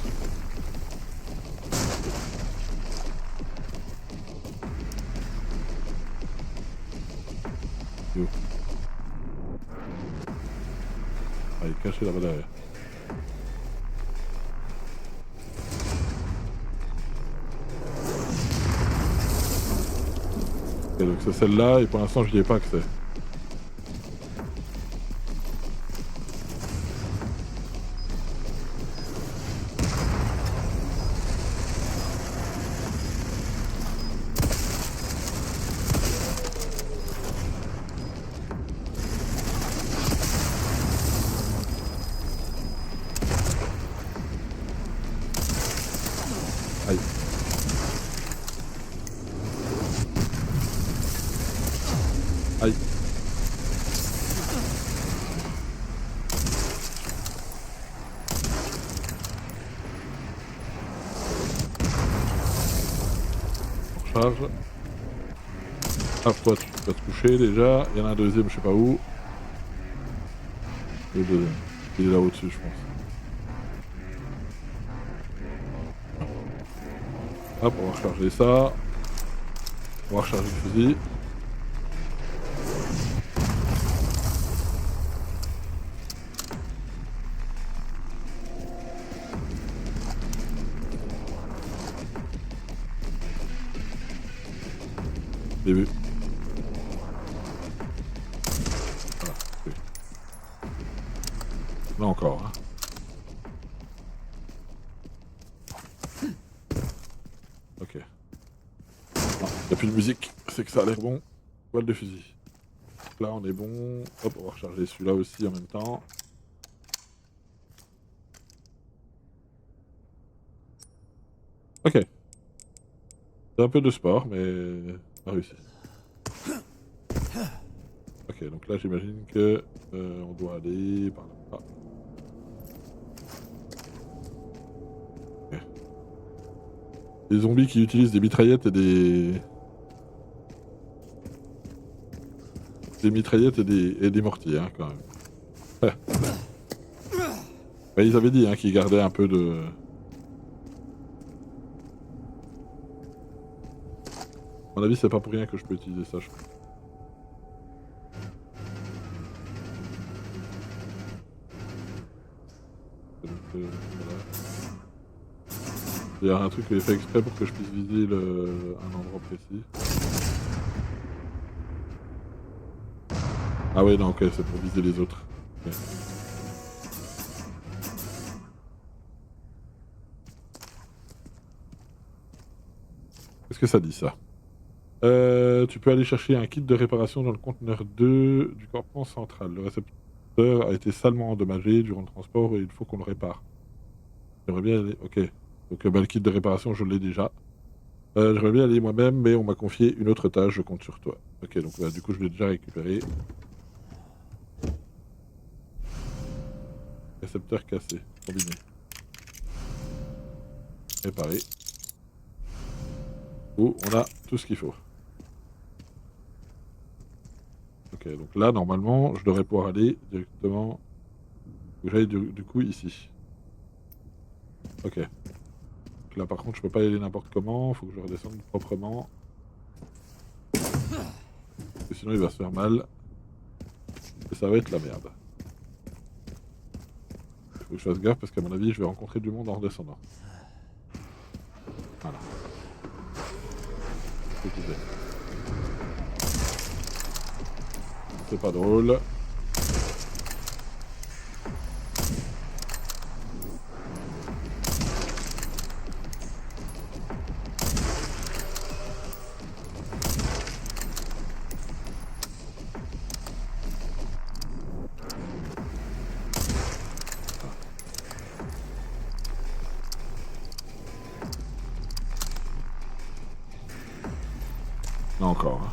Yo. Ah, il est caché là-bas derrière. Ok, donc c'est celle-là et pour l'instant je n'y ai pas accès. Aïe. Aïe. On recharge. Ah, toi tu vas te coucher déjà. Il y en a un deuxième, je sais pas où. Le deuxième. Il est là au-dessus, je pense. Hop, on va recharger ça. On va recharger le fusil. Début. Voilà. Oui. Là encore. Hein. Ok. Il n'y a plus de musique, c'est que ça a l'air bon. Balle de fusil. Là on est bon. Hop, on va recharger celui-là aussi en même temps. Ok. C'est un peu de sport, mais pas réussi. Ok, donc là j'imagine que on doit aller par là. Ah. Ok. Des zombies qui utilisent des mitraillettes et des mitraillettes et des mortiers, hein, quand même. Ouais. Bah, ils avaient dit hein, qu'ils gardaient un peu de... À mon avis, c'est pas pour rien que je peux utiliser ça, je crois. Donc, voilà. Il y a un truc qui est fait exprès pour que je puisse viser un endroit précis. Ah ouais, non, ok, c'est pour viser les autres. Ok. Qu'est-ce que ça dit, ça? Tu peux aller chercher un kit de réparation dans le conteneur 2 du campement central. Le récepteur a été salement endommagé durant le transport et il faut qu'on le répare. J'aimerais bien aller. Ok. Donc bah, le kit de réparation, je l'ai déjà. J'aimerais bien aller moi-même, mais on m'a confié une autre tâche, je compte sur toi. Ok, donc bah, du coup, je l'ai déjà récupéré. Récepteur cassé. Combiné. Réparé. Oh, on a tout ce qu'il faut. Ok, donc là, normalement, je devrais pouvoir aller directement. Faut que j'aille du coup ici. Ok. Donc là, par contre, je peux pas y aller n'importe comment. Faut que je redescende proprement. Parce que sinon, il va se faire mal. Et ça va être la merde. Il faut que je fasse gaffe parce qu'à mon avis, je vais rencontrer du monde en redescendant. Voilà. C'est ce que je disais. C'est pas drôle. Là encore. Hein.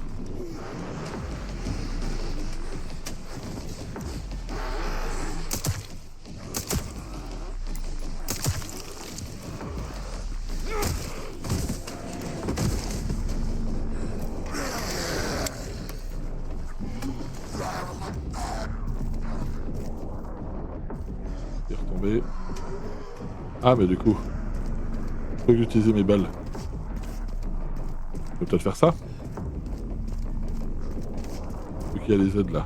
Il est retombé. Ah, mais du coup, faut que j'utilise mes balles. Je peux peut-être faire ça. Vu qu'il y a les aides là.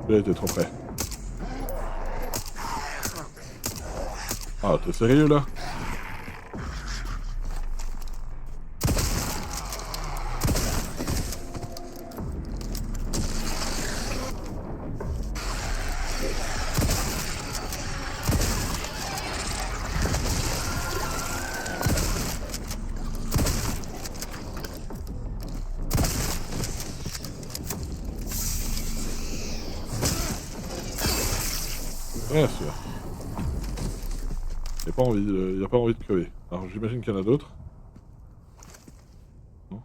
Là, t'es trop près. Ah, t'es sérieux là? Bien sûr. Il n'y a pas envie de crever. Alors j'imagine qu'il y en a d'autres. Non.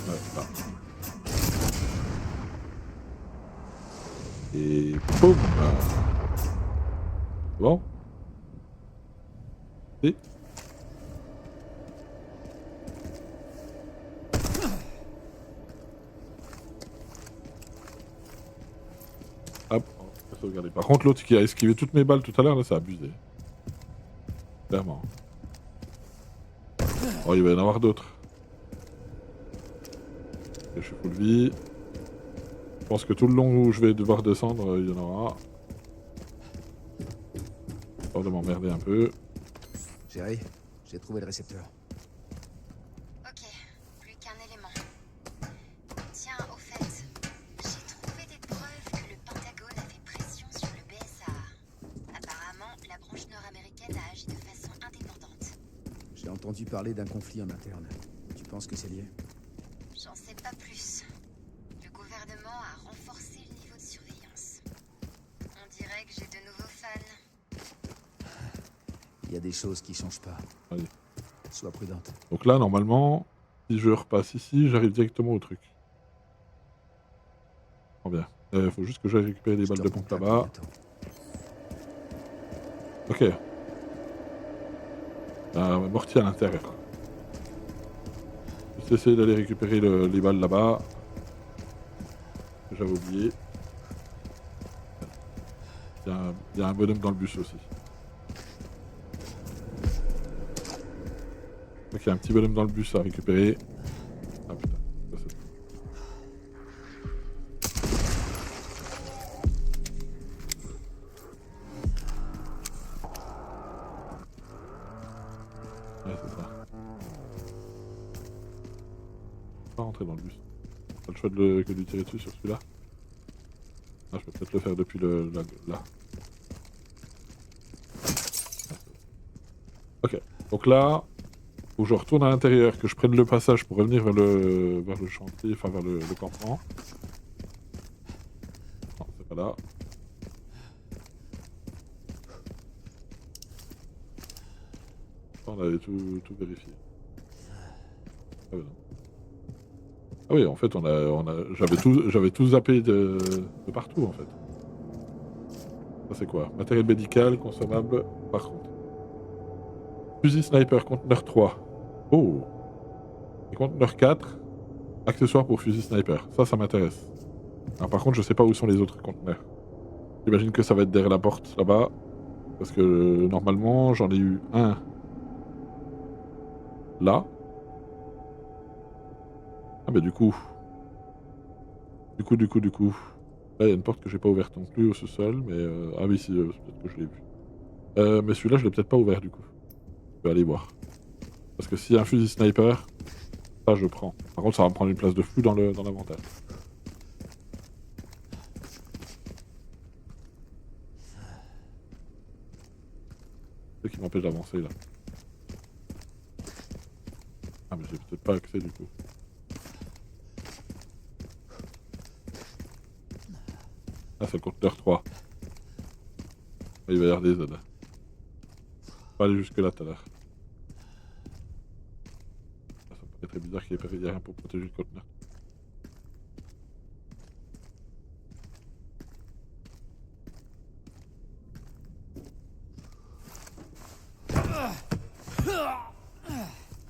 Ouais, là. Et boum. Bon. Et hop, on va sauvegarder. Par contre, l'autre qui a esquivé toutes mes balles tout à l'heure, là, c'est abusé. Clairement. Oh, il va y en avoir d'autres. Je suis full vie. Je pense que tout le long où je vais devoir descendre, il y en aura. Peur de m'emmerder un peu. Chérie, j'ai trouvé le récepteur. Ok, plus qu'un élément. Tiens, au fait, j'ai trouvé des preuves que le Pentagone a fait pression sur le BSA. Apparemment, la branche nord-américaine a agi de façon indépendante. J'ai entendu parler d'un conflit en interne. Tu penses que c'est lié? J'en sais pas plus. Le gouvernement a renforcé le niveau de surveillance. On dirait que j'ai de nouveaux fans. Il y a des choses qui changent pas. Allez. Sois prudente. Donc là, normalement, si je repasse ici, j'arrive directement au truc. Oh bien. Faut juste que j'aille récupérer les Je balles te de pompe recontacte là-bas. bientôt. Ok. Mortier à l'intérieur. Juste essayer d'aller récupérer les balles là-bas. Que j'avais oublié. Il y a un bonhomme dans le bus aussi. Ok, il y a un petit bonhomme dans le bus à récupérer. Ah putain. Ça, c'est... rentrer dans le bus. Pas le choix que de lui tirer dessus sur celui-là. Ah, je peux peut-être le faire depuis là. Ok, donc là, faut que je retourne à l'intérieur, que je prenne le passage pour revenir vers le chantier, enfin vers le campement. Non, c'est pas là. On avait tout vérifié. Ah, non. Ah oui, en fait, j'avais tout zappé de partout, en fait. Ça, c'est quoi? Matériel médical, consommable, par contre. Fusil sniper, conteneur 3. Oh! Et conteneur 4, accessoire pour fusil sniper. Ça m'intéresse. Alors, par contre, je sais pas où sont les autres conteneurs. J'imagine que ça va être derrière la porte, là-bas. Parce que, normalement, j'en ai eu un là. Ah, mais du coup. Là, il y a une porte que j'ai pas ouverte non plus au sous-sol, mais ah oui, si, peut-être que je l'ai vu. Mais celui-là, je l'ai peut-être pas ouvert du coup. Je vais aller voir. Parce que s'il y a un fusil sniper, ça je prends. Par contre, ça va me prendre une place de fou dans l'inventaire. C'est ce qui m'empêche d'avancer là. Ah, mais j'ai peut-être pas accès du coup. Ah, c'est le conteneur 3. Ah, il va y avoir des aides. Je vais pas aller jusque là tout à l'heure. Ça me paraît très bizarre qu'il n'y ait rien pour protéger le conteneur.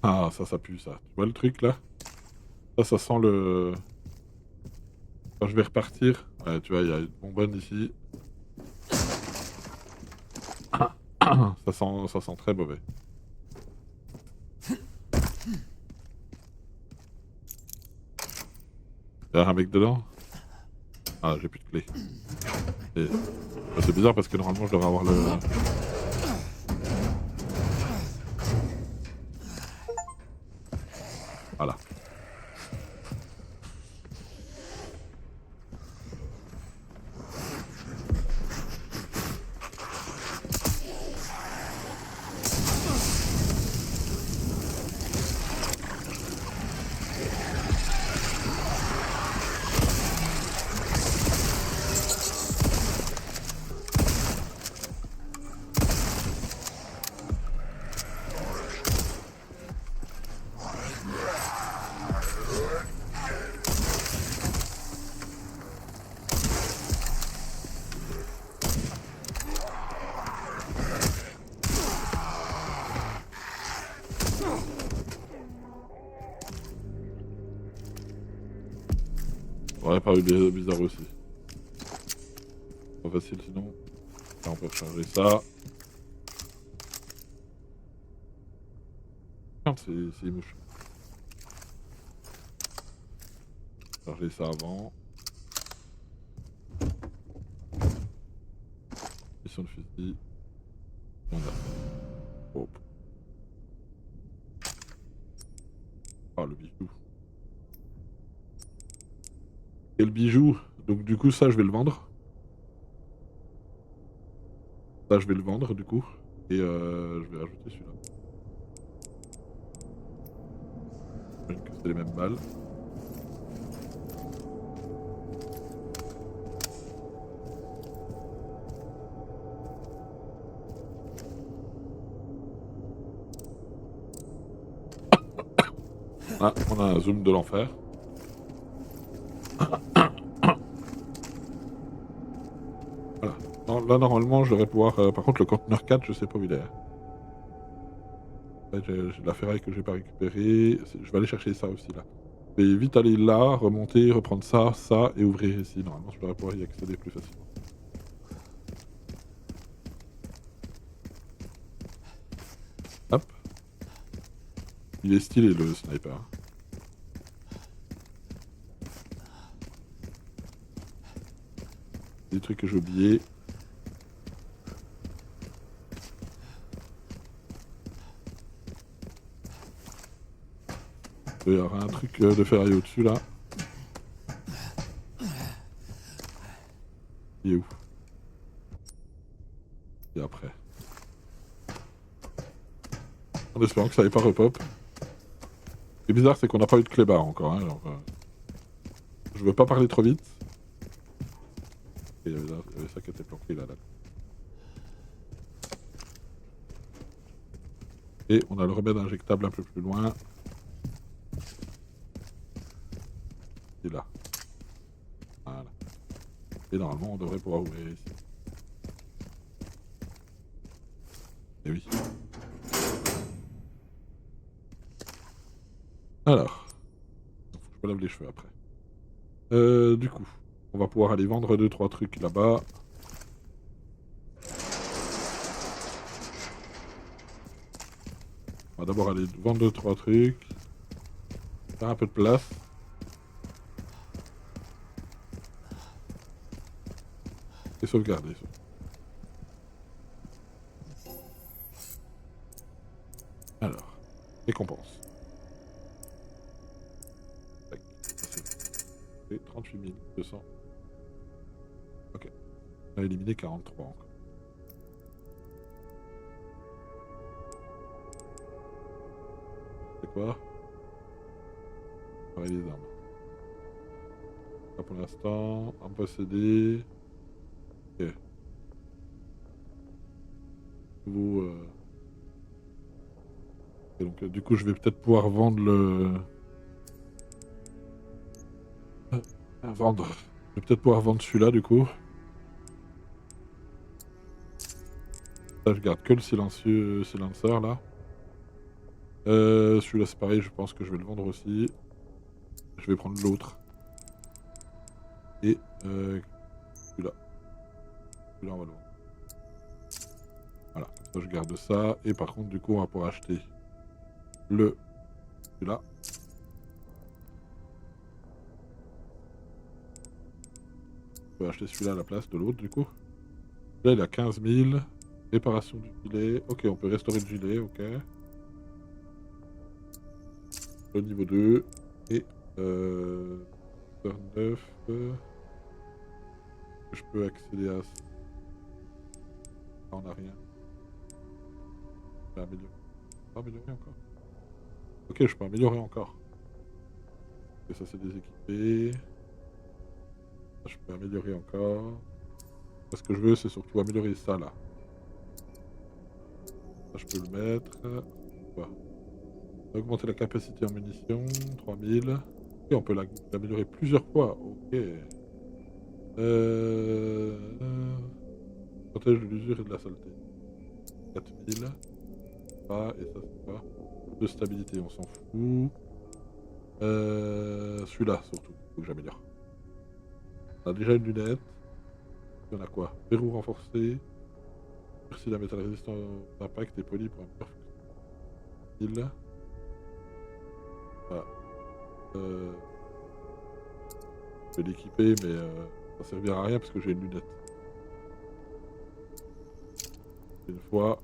Ah, ça pue ça. Tu vois le truc là? Ça sent le... Quand je vais repartir... Ouais, tu vois, il y a une bonbonne ici. Ça sent très mauvais. Y'a un mec dedans? Ah, j'ai plus de clé. Et... bah, c'est bizarre parce que normalement je devrais avoir le... Voilà. Ouais, pas eu des bizarres aussi. Pas facile sinon. Là, on peut recharger ça. Merde, c'est mouche. Charger ça avant. Mission de fusil. Mandat. Hop. Ah, le bijou. Et le bijou, donc du coup ça je vais le vendre. Ça je vais le vendre du coup. Et je vais rajouter celui-là. J'imagine que c'est les mêmes balles. Ah, on a un zoom de l'enfer. Voilà. Non, là normalement je devrais pouvoir... par contre le conteneur 4 je sais pas où il est. Ouais, j'ai de la ferraille que j'ai pas récupérée. Je vais aller chercher ça aussi là. Je vais vite aller là, remonter, reprendre ça et ouvrir ici. Normalement je devrais pouvoir y accéder plus facilement. Hop. Il est stylé le sniper. Des trucs que j'ai oubliés. doit y avoir un truc de ferraille au-dessus là. Il est où? Et après. En espérant que ça n'ait pas repop. Ce qui est bizarre, c'est qu'on n'a pas eu de clébard encore. Hein, genre, je veux pas parler trop vite. Il y avait ça qui était planqué là. Et on a le remède injectable un peu plus loin. Et là. Voilà. Et normalement, on devrait pouvoir ouvrir ici. Et oui. Alors. Faut que je me lave les cheveux après. Du coup, on va pouvoir aller vendre 2-3 trucs là-bas. On va d'abord aller vendre 2-3 trucs. Faire un peu de place. Et sauvegarder. Alors, récompense. Tac, c'est 38 200. Ok. On a éliminé 43 encore. C'est quoi? Pareil, les armes. Là pour l'instant, arme possédée. Ok. Nouveau. Et donc, du coup, je vais peut-être pouvoir vendre le. Vendre. Je vais peut-être pouvoir vendre celui-là, du coup. Là, je garde que le silencieux silenceur, là. Celui-là, c'est pareil, je pense que je vais le vendre aussi. Je vais prendre l'autre. Et celui-là. Celui-là, on va le vendre. Voilà, comme ça, je garde ça. Et par contre, du coup, on va pouvoir acheter celui-là. On peut acheter celui-là à la place de l'autre, du coup. Là, il a 15 000. Réparation du gilet. Ok, on peut restaurer le gilet, ok. Le niveau 2. Et 9. Je peux accéder à ça. Ah, on n'a rien. Je peux améliorer. Pas améliorer encore. Ok, je peux améliorer encore. Et ça, c'est déséquipé. Ça, je peux améliorer encore. Ce que je veux, c'est surtout améliorer ça, là. Ça, je peux le mettre. Quoi? Augmenter la capacité en munitions. 3000. Et on peut l'améliorer plusieurs fois. Ok. Protège de l'usure et de la saleté. 4000. Ah, et ça, c'est quoi? De stabilité, on s'en fout. Celui-là, surtout, faut que j'améliore. On a déjà une lunette. Il y en a quoi? Verrou renforcé. Merci la métal résistant à l'impact et poli pour un meilleur fonctionnement. Voilà. Je vais l'équiper, mais ça servira à rien parce que j'ai une lunette. Une fois.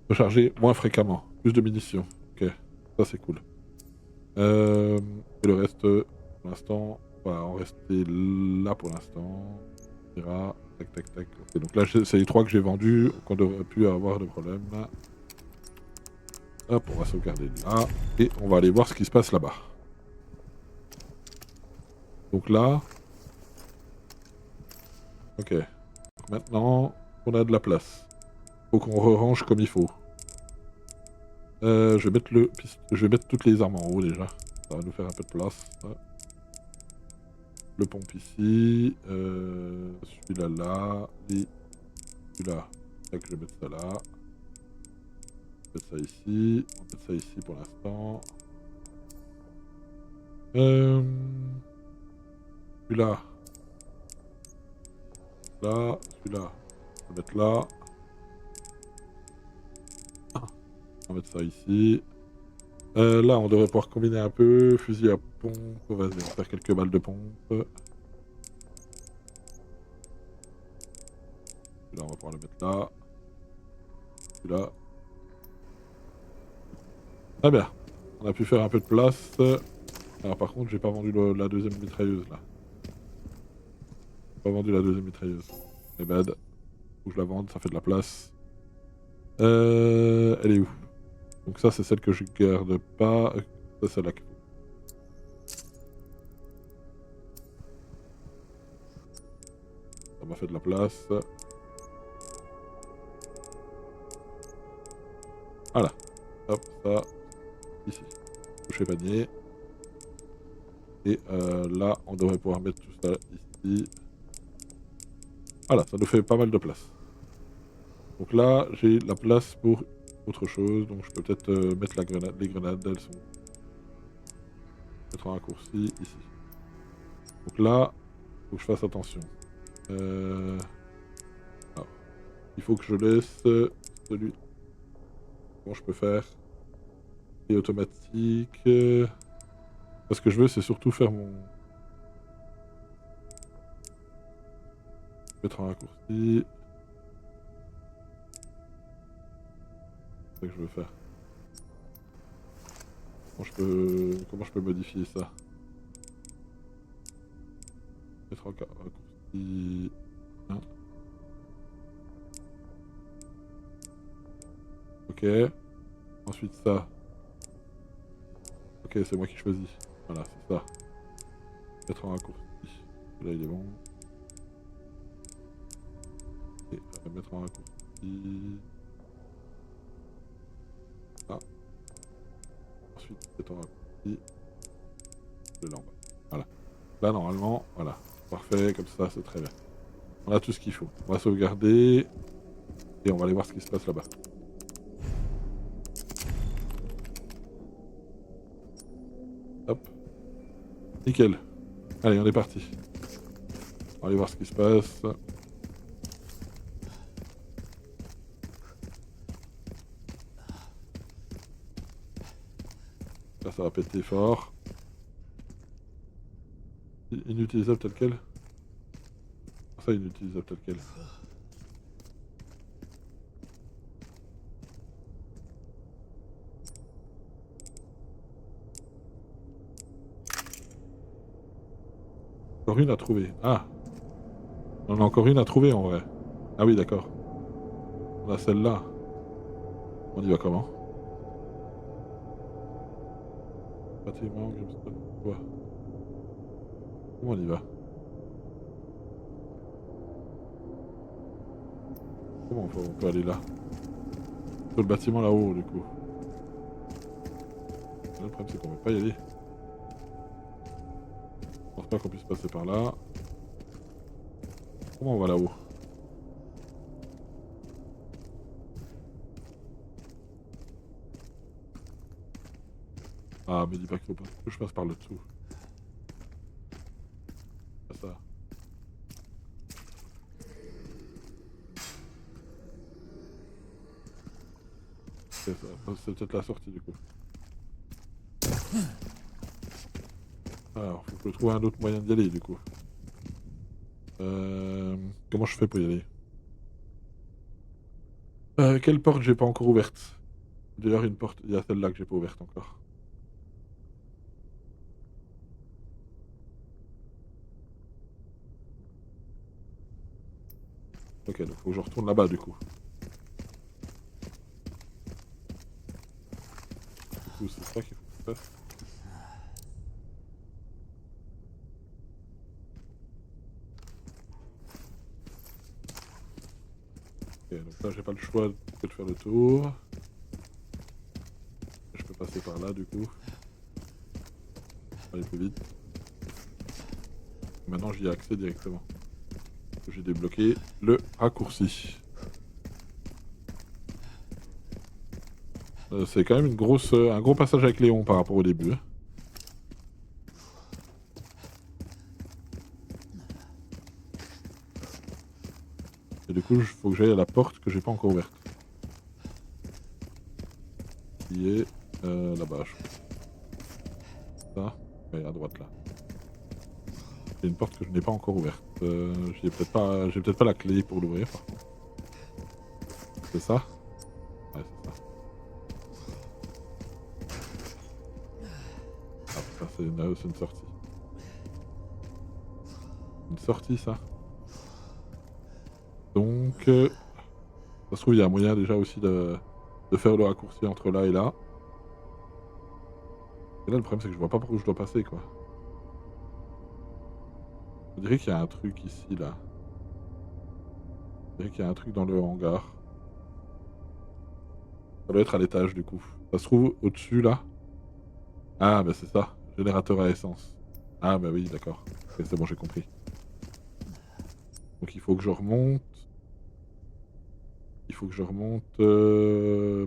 Recharger moins fréquemment. Plus de munitions. Ok, ça c'est cool. Et le reste, pour l'instant, on va en rester là pour l'instant. On ira. Tac, tac, tac. Ok, donc là, c'est les 3 que j'ai vendus, qu'on devrait plus avoir de problème. Hop, on va sauvegarder là. Et on va aller voir ce qui se passe là-bas. Donc là. Ok. Donc maintenant, on a de la place. Faut qu'on re-range comme il faut. Je vais mettre toutes les armes en haut déjà. Ça va nous faire un peu de place. Le pompe ici. Celui-là là. Et celui-là. Tac, je vais mettre ça là. On va mettre ça ici. On va mettre ça ici pour l'instant. Celui-là. Là. Celui-là. On va mettre là. On va mettre ça ici. Là, on devrait pouvoir combiner un peu. Fusil à pompe. Vas-y, on va faire quelques balles de pompe. Celui-là, on va pouvoir le mettre là. Celui-là. Très bien. On a pu faire un peu de place. Alors par contre, j'ai pas vendu la deuxième mitrailleuse là. J'ai pas vendu la deuxième mitrailleuse. C'est bad. Faut que je la vende, ça fait de la place. Elle est où? Donc ça, c'est celle que je garde pas. Ça, c'est celle-là qu'il faut. Ça m'a fait de la place. Voilà. Hop, ça. Ici. Coucher panier. Et là, on devrait pouvoir mettre tout ça ici. Voilà, ça nous fait pas mal de place. Donc là, j'ai la place pour autre chose. Donc je peux peut-être mettre la grenade. Les grenades, elles sont... Mettre un raccourci ici. Donc là, il faut que je fasse attention. Alors, il faut que je laisse celui... Comment je peux faire? Et automatique. Ce que je veux, c'est surtout faire mon... Mettre un raccourci. C'est ça que je veux faire. Comment je peux modifier ça? Mettre un raccourci... Hein. Ok. Ensuite ça. Ok, c'est moi qui choisis. Voilà, c'est ça. Mettre un raccourci. Là, il est bon. Et mettre un raccourci. Là. Ensuite, mettre un raccourci. De là en bas. Voilà. Là, normalement, voilà. Parfait, comme ça, c'est très bien. On a tout ce qu'il faut. On va sauvegarder. Et on va aller voir ce qui se passe là-bas. Hop. Nickel. Allez, on est parti. On va aller voir ce qui se passe. Là, ça va péter fort. Inutilisable tel quel. Ça, inutilisable tel quel. Encore une à trouver. Ah. On en a encore une à trouver en vrai. Ah oui, d'accord. On a celle-là. On y va comment? Bâtiment, Grimstone, quoi? Comment on y va? Comment on peut aller là? Sur le bâtiment là-haut, du coup. Là, le problème, c'est qu'on ne peut pas y aller. Je pense pas qu'on puisse passer par là. Comment on va là-haut? Ah, mais dis pas qu'il faut pas que je passe par le dessous. Pas ça. C'est ça. C'est peut-être la sortie du coup. Alors, faut que je trouve un autre moyen d'y aller du coup. Comment je fais pour y aller? Quelle porte j'ai pas encore ouverte? D'ailleurs, une porte, il y a celle-là que j'ai pas ouverte encore. Ok, donc faut que je retourne là-bas du coup. Du coup, c'est ça qu'il faut que je fasse. Ok, donc là j'ai pas le choix que de faire le tour. Je peux passer par là du coup. Aller plus vite. Maintenant j'y ai accès directement. J'ai débloqué le raccourci. C'est quand même un gros passage avec Léon par rapport au début. Et du coup, il faut que j'aille à la porte que j'ai pas encore ouverte. Qui est là-bas. Ça, ouais, à droite là. C'est une porte que je n'ai pas encore ouverte. J'ai peut-être pas la clé pour l'ouvrir par contre. C'est ça? Ouais, c'est ça. Ça, c'est une sortie. Une sortie, ça. Donc, ça se trouve, il y a un moyen déjà aussi de faire le raccourci entre là et là. Et là, le problème, c'est que je vois pas par où je dois passer, quoi. On dirait qu'il y a un truc ici, là. On dirait qu'il y a un truc dans le hangar. Ça doit être à l'étage, du coup. Ça se trouve au-dessus, là. Ah, bah c'est ça. Générateur à essence. Ah, bah oui, d'accord. Ok, c'est bon, j'ai compris. Donc il faut que je remonte. Il faut que je remonte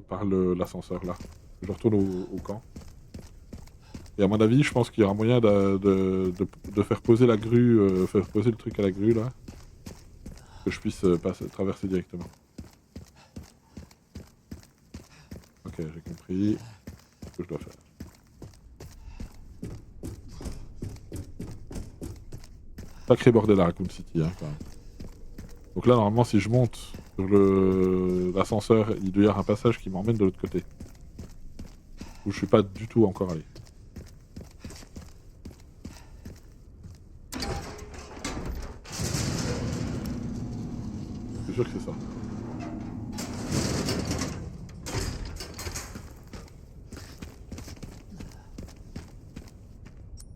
par l'ascenseur, là. Je retourne au camp. Et à mon avis, je pense qu'il y aura moyen de faire poser la grue, faire poser le truc à la grue, là. Que je puisse traverser directement. Ok, j'ai compris ce que je dois faire. Sacré bordel à Raccoon City, hein, quand même. Donc là, normalement, si je monte sur l'ascenseur, il doit y avoir un passage qui m'emmène de l'autre côté. Où je suis pas du tout encore allé. C'est sûr que c'est ça.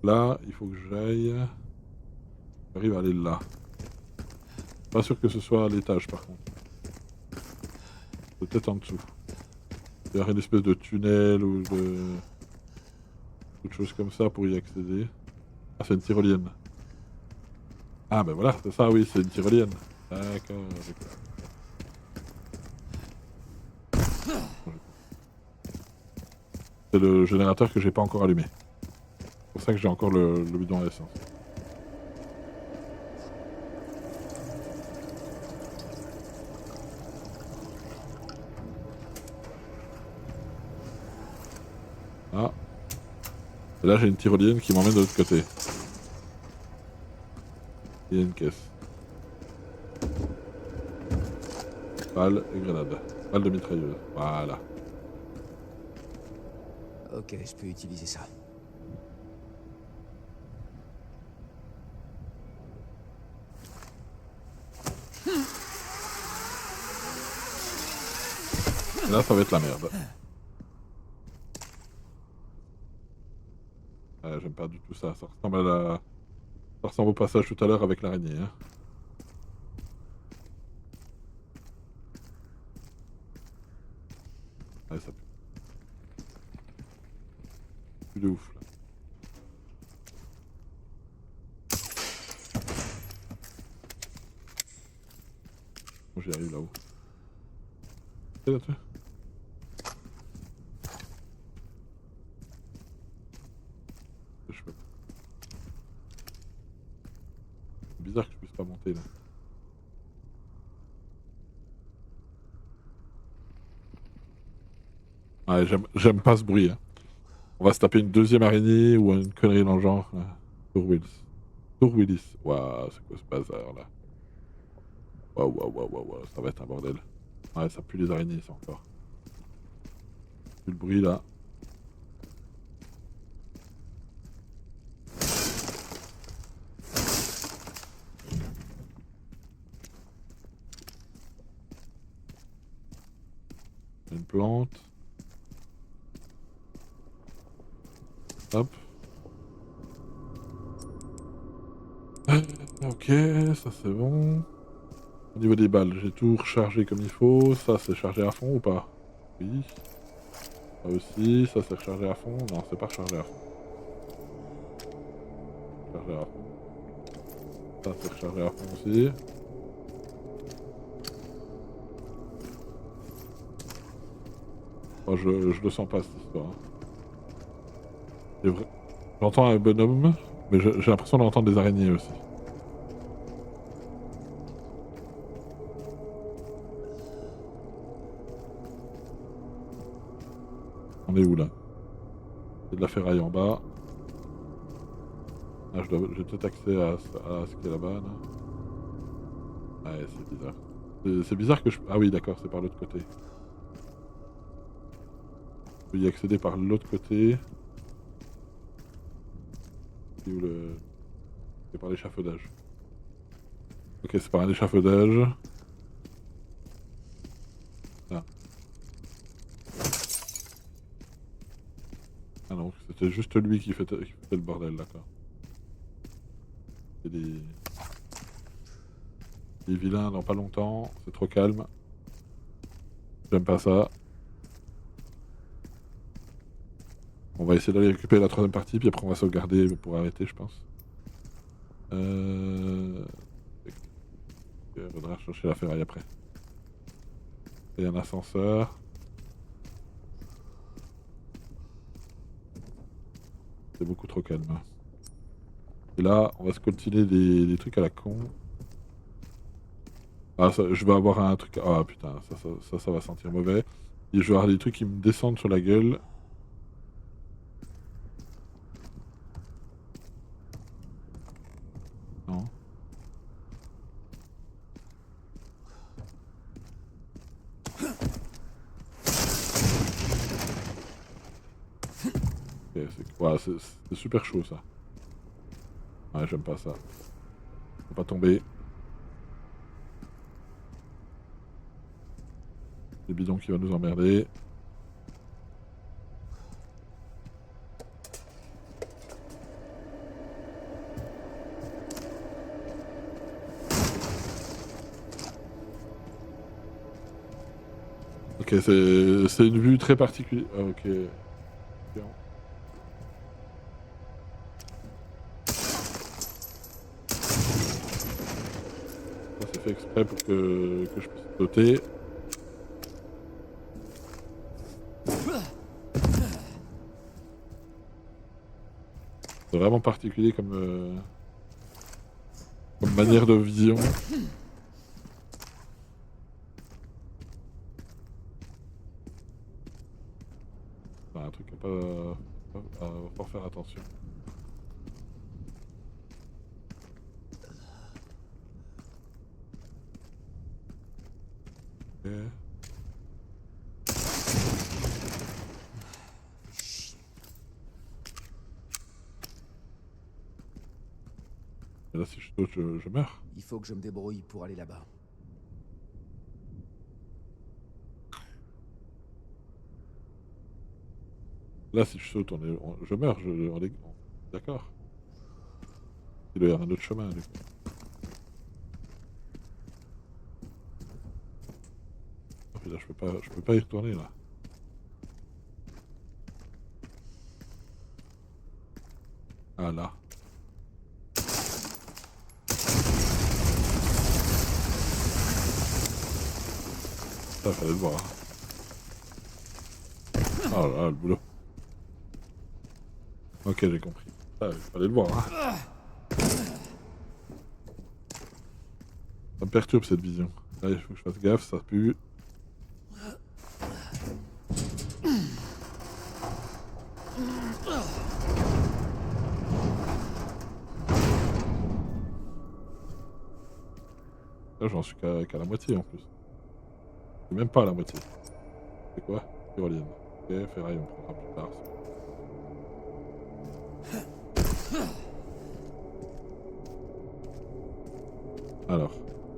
Là, il faut que j'aille... J'arrive à aller là. Pas sûr que ce soit à l'étage, par contre. Peut-être en dessous. Il y a une espèce de tunnel ou de... Quelque chose comme ça pour y accéder. Ah, c'est une tyrolienne. Ah, ben voilà, c'est ça, oui, c'est une tyrolienne. D'accord, d'accord. C'est le générateur que j'ai pas encore allumé. C'est pour ça que j'ai encore le bidon à essence. Ah. Et là j'ai une tyrolienne qui m'emmène de l'autre côté. Il y a une caisse. Balle et grenade. Balle de mitrailleuse. Voilà. Ok, je peux utiliser ça. Et là ça va être la merde. J'aime pas du tout ça. Ça ressemble ça ressemble au passage tout à l'heure avec l'araignée. Hein. Ouais, ça pue. Plus de ouf là. Bon, j'y arrive là-haut. Et là-dessus. Je peux pas. C'est bizarre que je puisse pas monter là. Ouais, j'aime pas ce bruit. Hein. On va se taper une deuxième araignée ou une connerie dans le genre. Tour Willis. Tour Willis. Waouh, c'est quoi ce bazar là? Waouh, waouh, waouh, waouh, waouh, ça va être un bordel. Ouais, ça pue les araignées, ça encore. Plus le bruit là. Une plante. Hop. Ok, ça c'est bon. Au niveau des balles, j'ai tout rechargé comme il faut. Ça c'est chargé à fond ou pas? Oui. Ça aussi, ça c'est rechargé à fond. Non, c'est pas rechargé à fond. Chargé à fond. Ça c'est rechargé à fond aussi. Oh, je le sens pas cette histoire. J'entends un bonhomme, mais j'ai l'impression d'entendre des araignées aussi. On est où là? Il y a de la ferraille en bas. Ah, j'ai peut-être accès à ce qui est là-bas. Là. Ouais, c'est bizarre. C'est bizarre que je... Ah oui, d'accord, c'est par l'autre côté. Je peux y accéder par l'autre côté. partie où le... C'est par l'échafaudage. Ok, c'est par un échafaudage. Ah. Ah non, c'était juste lui qui fait le bordel, d'accord. C'est des vilains dans pas longtemps, c'est trop calme. J'aime pas ça. On va essayer d'aller récupérer la troisième partie, puis après on va sauvegarder pour arrêter, je pense. Il faudra chercher la ferraille après. Il y a un ascenseur. C'est beaucoup trop calme. Et là, on va se coltiner des trucs à la con. Ah, ça, je vais avoir un truc... Ah putain, ça va sentir mauvais. Et je vais avoir des trucs qui me descendent sur la gueule. Non. Ok, ouais, c'est super chaud ça. Ouais, j'aime pas ça. Faut pas tomber. Le bidon qui va nous emmerder. Ok, c'est une vue très particulière. Ah, ok. Bien. Ça c'est fait exprès pour que je puisse sauter. C'est vraiment particulier comme manière de vision. C'est un truc à fort faire attention. Ok. Et là si je saute, je meurs. Il faut que je me débrouille pour aller là-bas. Là si je saute, je meurs, d'accord. Il doit y avoir un autre chemin du coup. Oh, puis là je peux pas y retourner là. Ah là. Ça fallait le voir. Hein. Oh là, le boulot. Ok, j'ai compris. Ah, il fallait le voir. Hein. Ça me perturbe cette vision. Là, il faut que je fasse gaffe, ça pue. Là, j'en suis qu'à la moitié en plus. Je suis même pas à la moitié. C'est quoi? Tyrolienne. Ok, ferraille, on prendra plus tard. Alors,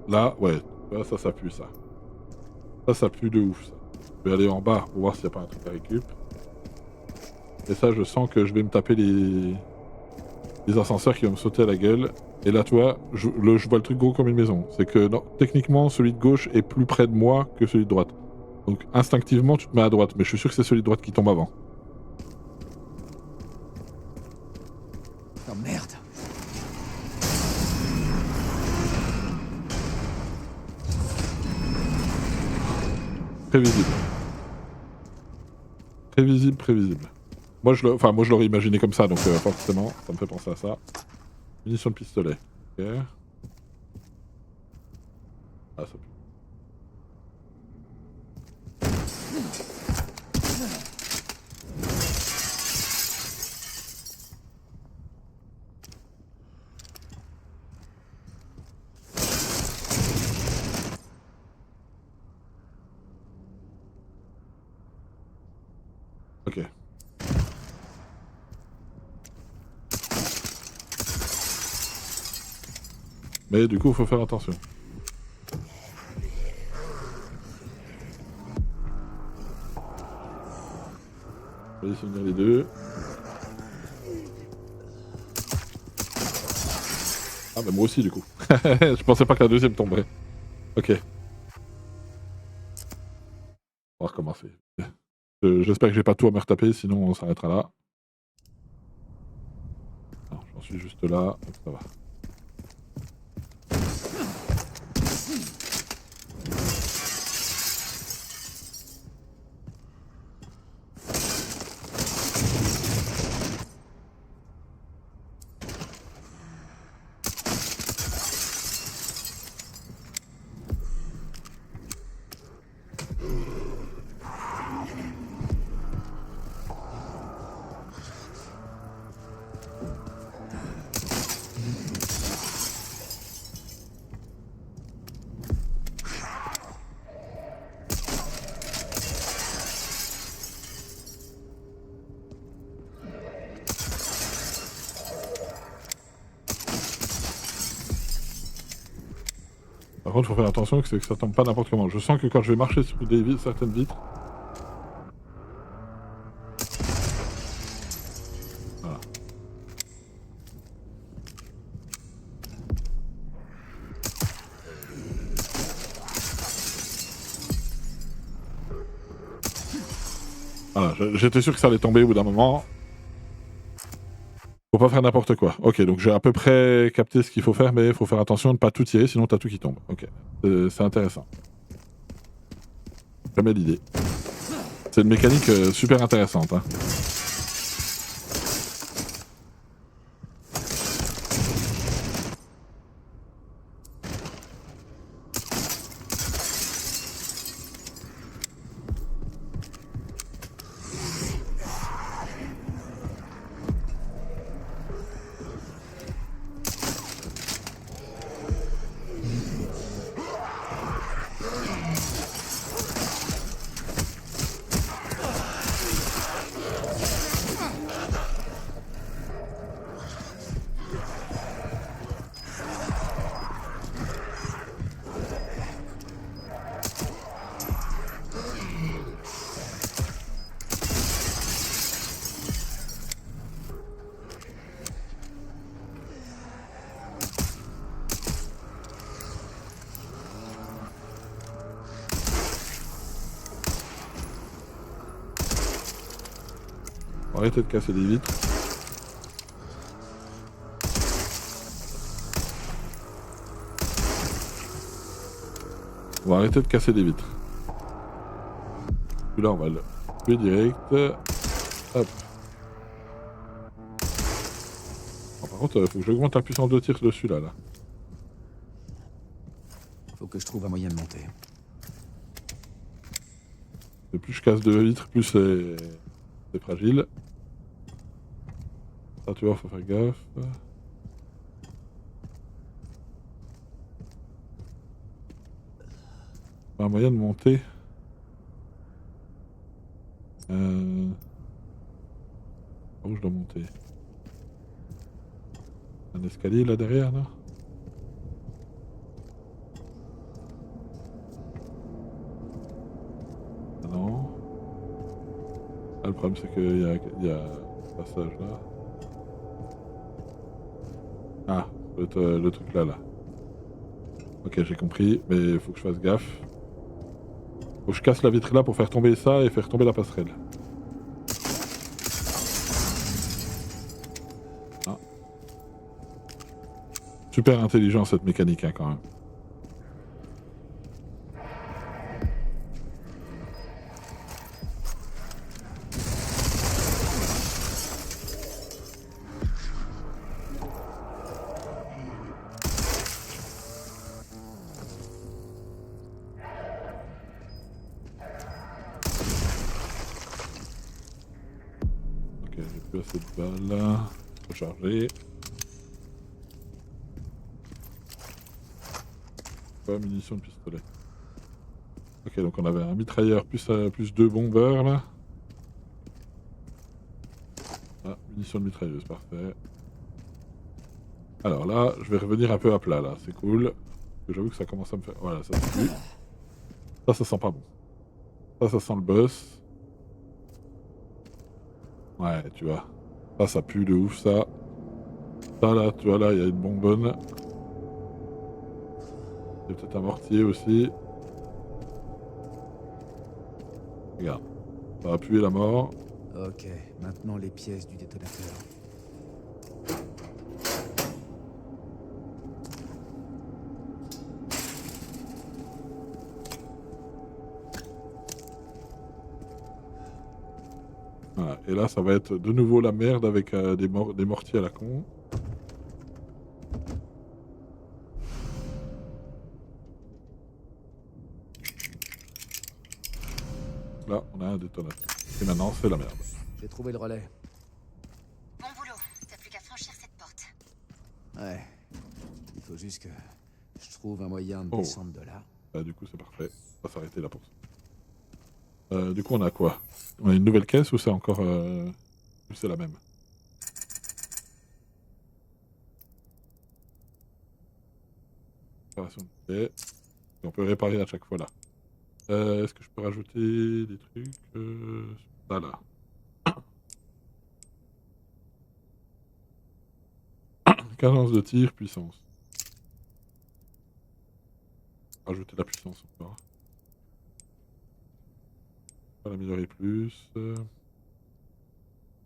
là, ouais, là, ça pue ça. Ça pue de ouf ça. Je vais aller en bas pour voir s'il n'y a pas un truc à récup. Et ça, je sens que je vais me taper les ascenseurs qui vont me sauter à la gueule. Et là, tu vois, je vois le truc gros comme une maison. C'est que non, techniquement, celui de gauche est plus près de moi que celui de droite. Donc instinctivement, tu te mets à droite, mais je suis sûr que c'est celui de droite qui tombe avant. Oh merde! Prévisible. Prévisible, prévisible. Moi, je l'aurais imaginé comme ça, donc forcément, ça me fait penser à ça. Munitions de pistolet. Ok. Ah, ça pue. Ok. Mais du coup, il faut faire attention. Je vais laisser venir les deux. Ah bah moi aussi du coup. Je pensais pas que la deuxième tomberait. Ok. On va recommencer. J'espère que j'ai pas tout à me retaper, sinon on s'arrêtera là. Non, j'en suis juste là, donc ça va. Par contre, il faut faire attention que ça tombe pas n'importe comment. Je sens que quand je vais marcher sur certaines vitres... Voilà. Voilà, j'étais sûr que ça allait tomber au bout d'un moment. Faut pas faire n'importe quoi. Ok, donc j'ai à peu près capté ce qu'il faut faire, mais il faut faire attention de ne pas tout tirer, sinon t'as tout qui tombe. Ok, c'est intéressant. Jamais l'idée. C'est une mécanique super intéressante. Hein. Arrêtez de casser des vitres. On va arrêter de casser des vitres. Celui-là, on va le tuer direct. Hop. Bon, par contre, faut que j'augmente la puissance de tir de celui-là. Là. Faut que je trouve un moyen de monter. Et plus je casse de vitres, plus c'est fragile. Ça, tu vois, faut faire gaffe. Un moyen de monter. Où je dois monter? Un escalier là derrière, là? Ah non. Ah, le problème c'est qu'il y a un passage là. Ah, le truc là. Ok, j'ai compris, mais il faut que je fasse gaffe. Faut que je casse la vitre là pour faire tomber ça et faire tomber la passerelle. Ah. Super intelligent cette mécanique hein, quand même. J'ai plus assez de balles là. Recharger. Pas munitions de pistolet. Ok, donc on avait un mitrailleur plus deux bombeurs là. Ah, munitions de mitrailleuse, parfait. Alors là, je vais revenir un peu à plat là, c'est cool. Parce que j'avoue que ça commence à me faire... Voilà, ça c'est plus. Ça sent pas bon. Ça sent le boss. Ouais, tu vois. Ça pue de ouf ça. Ça là, tu vois là, il y a une bonbonne. Il y a peut-être un mortier aussi. Regarde. Ça va puer la mort. Ok, maintenant les pièces du détonateur. Voilà. Et là, ça va être de nouveau la merde avec des mortiers à la con. Là, on a un détonateur. Et maintenant, c'est la merde. J'ai trouvé le relais. Bon boulot, t'as plus qu'à franchir cette porte. Ouais. Il faut juste que je trouve un moyen de Oh. descendre de là. Bah, du coup, c'est parfait. On va s'arrêter là pour ça. Du coup, on a quoi? On a une nouvelle caisse ou c'est encore... ou c'est la même? Réparation de paix. Et on peut réparer à chaque fois là. Est-ce que je peux rajouter des trucs ça là. Cadence de tir, puissance. Rajouter la puissance encore. Pas l'améliorer plus.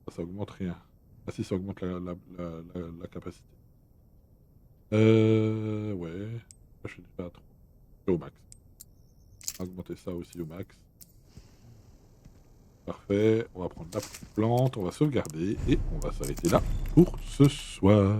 Ça augmente rien. Ah si, ça augmente la capacité. Ouais. Là, je suis déjà à 3. Au max. On va augmenter ça aussi au max. Parfait. On va prendre la plante, on va sauvegarder et on va s'arrêter là pour ce soir.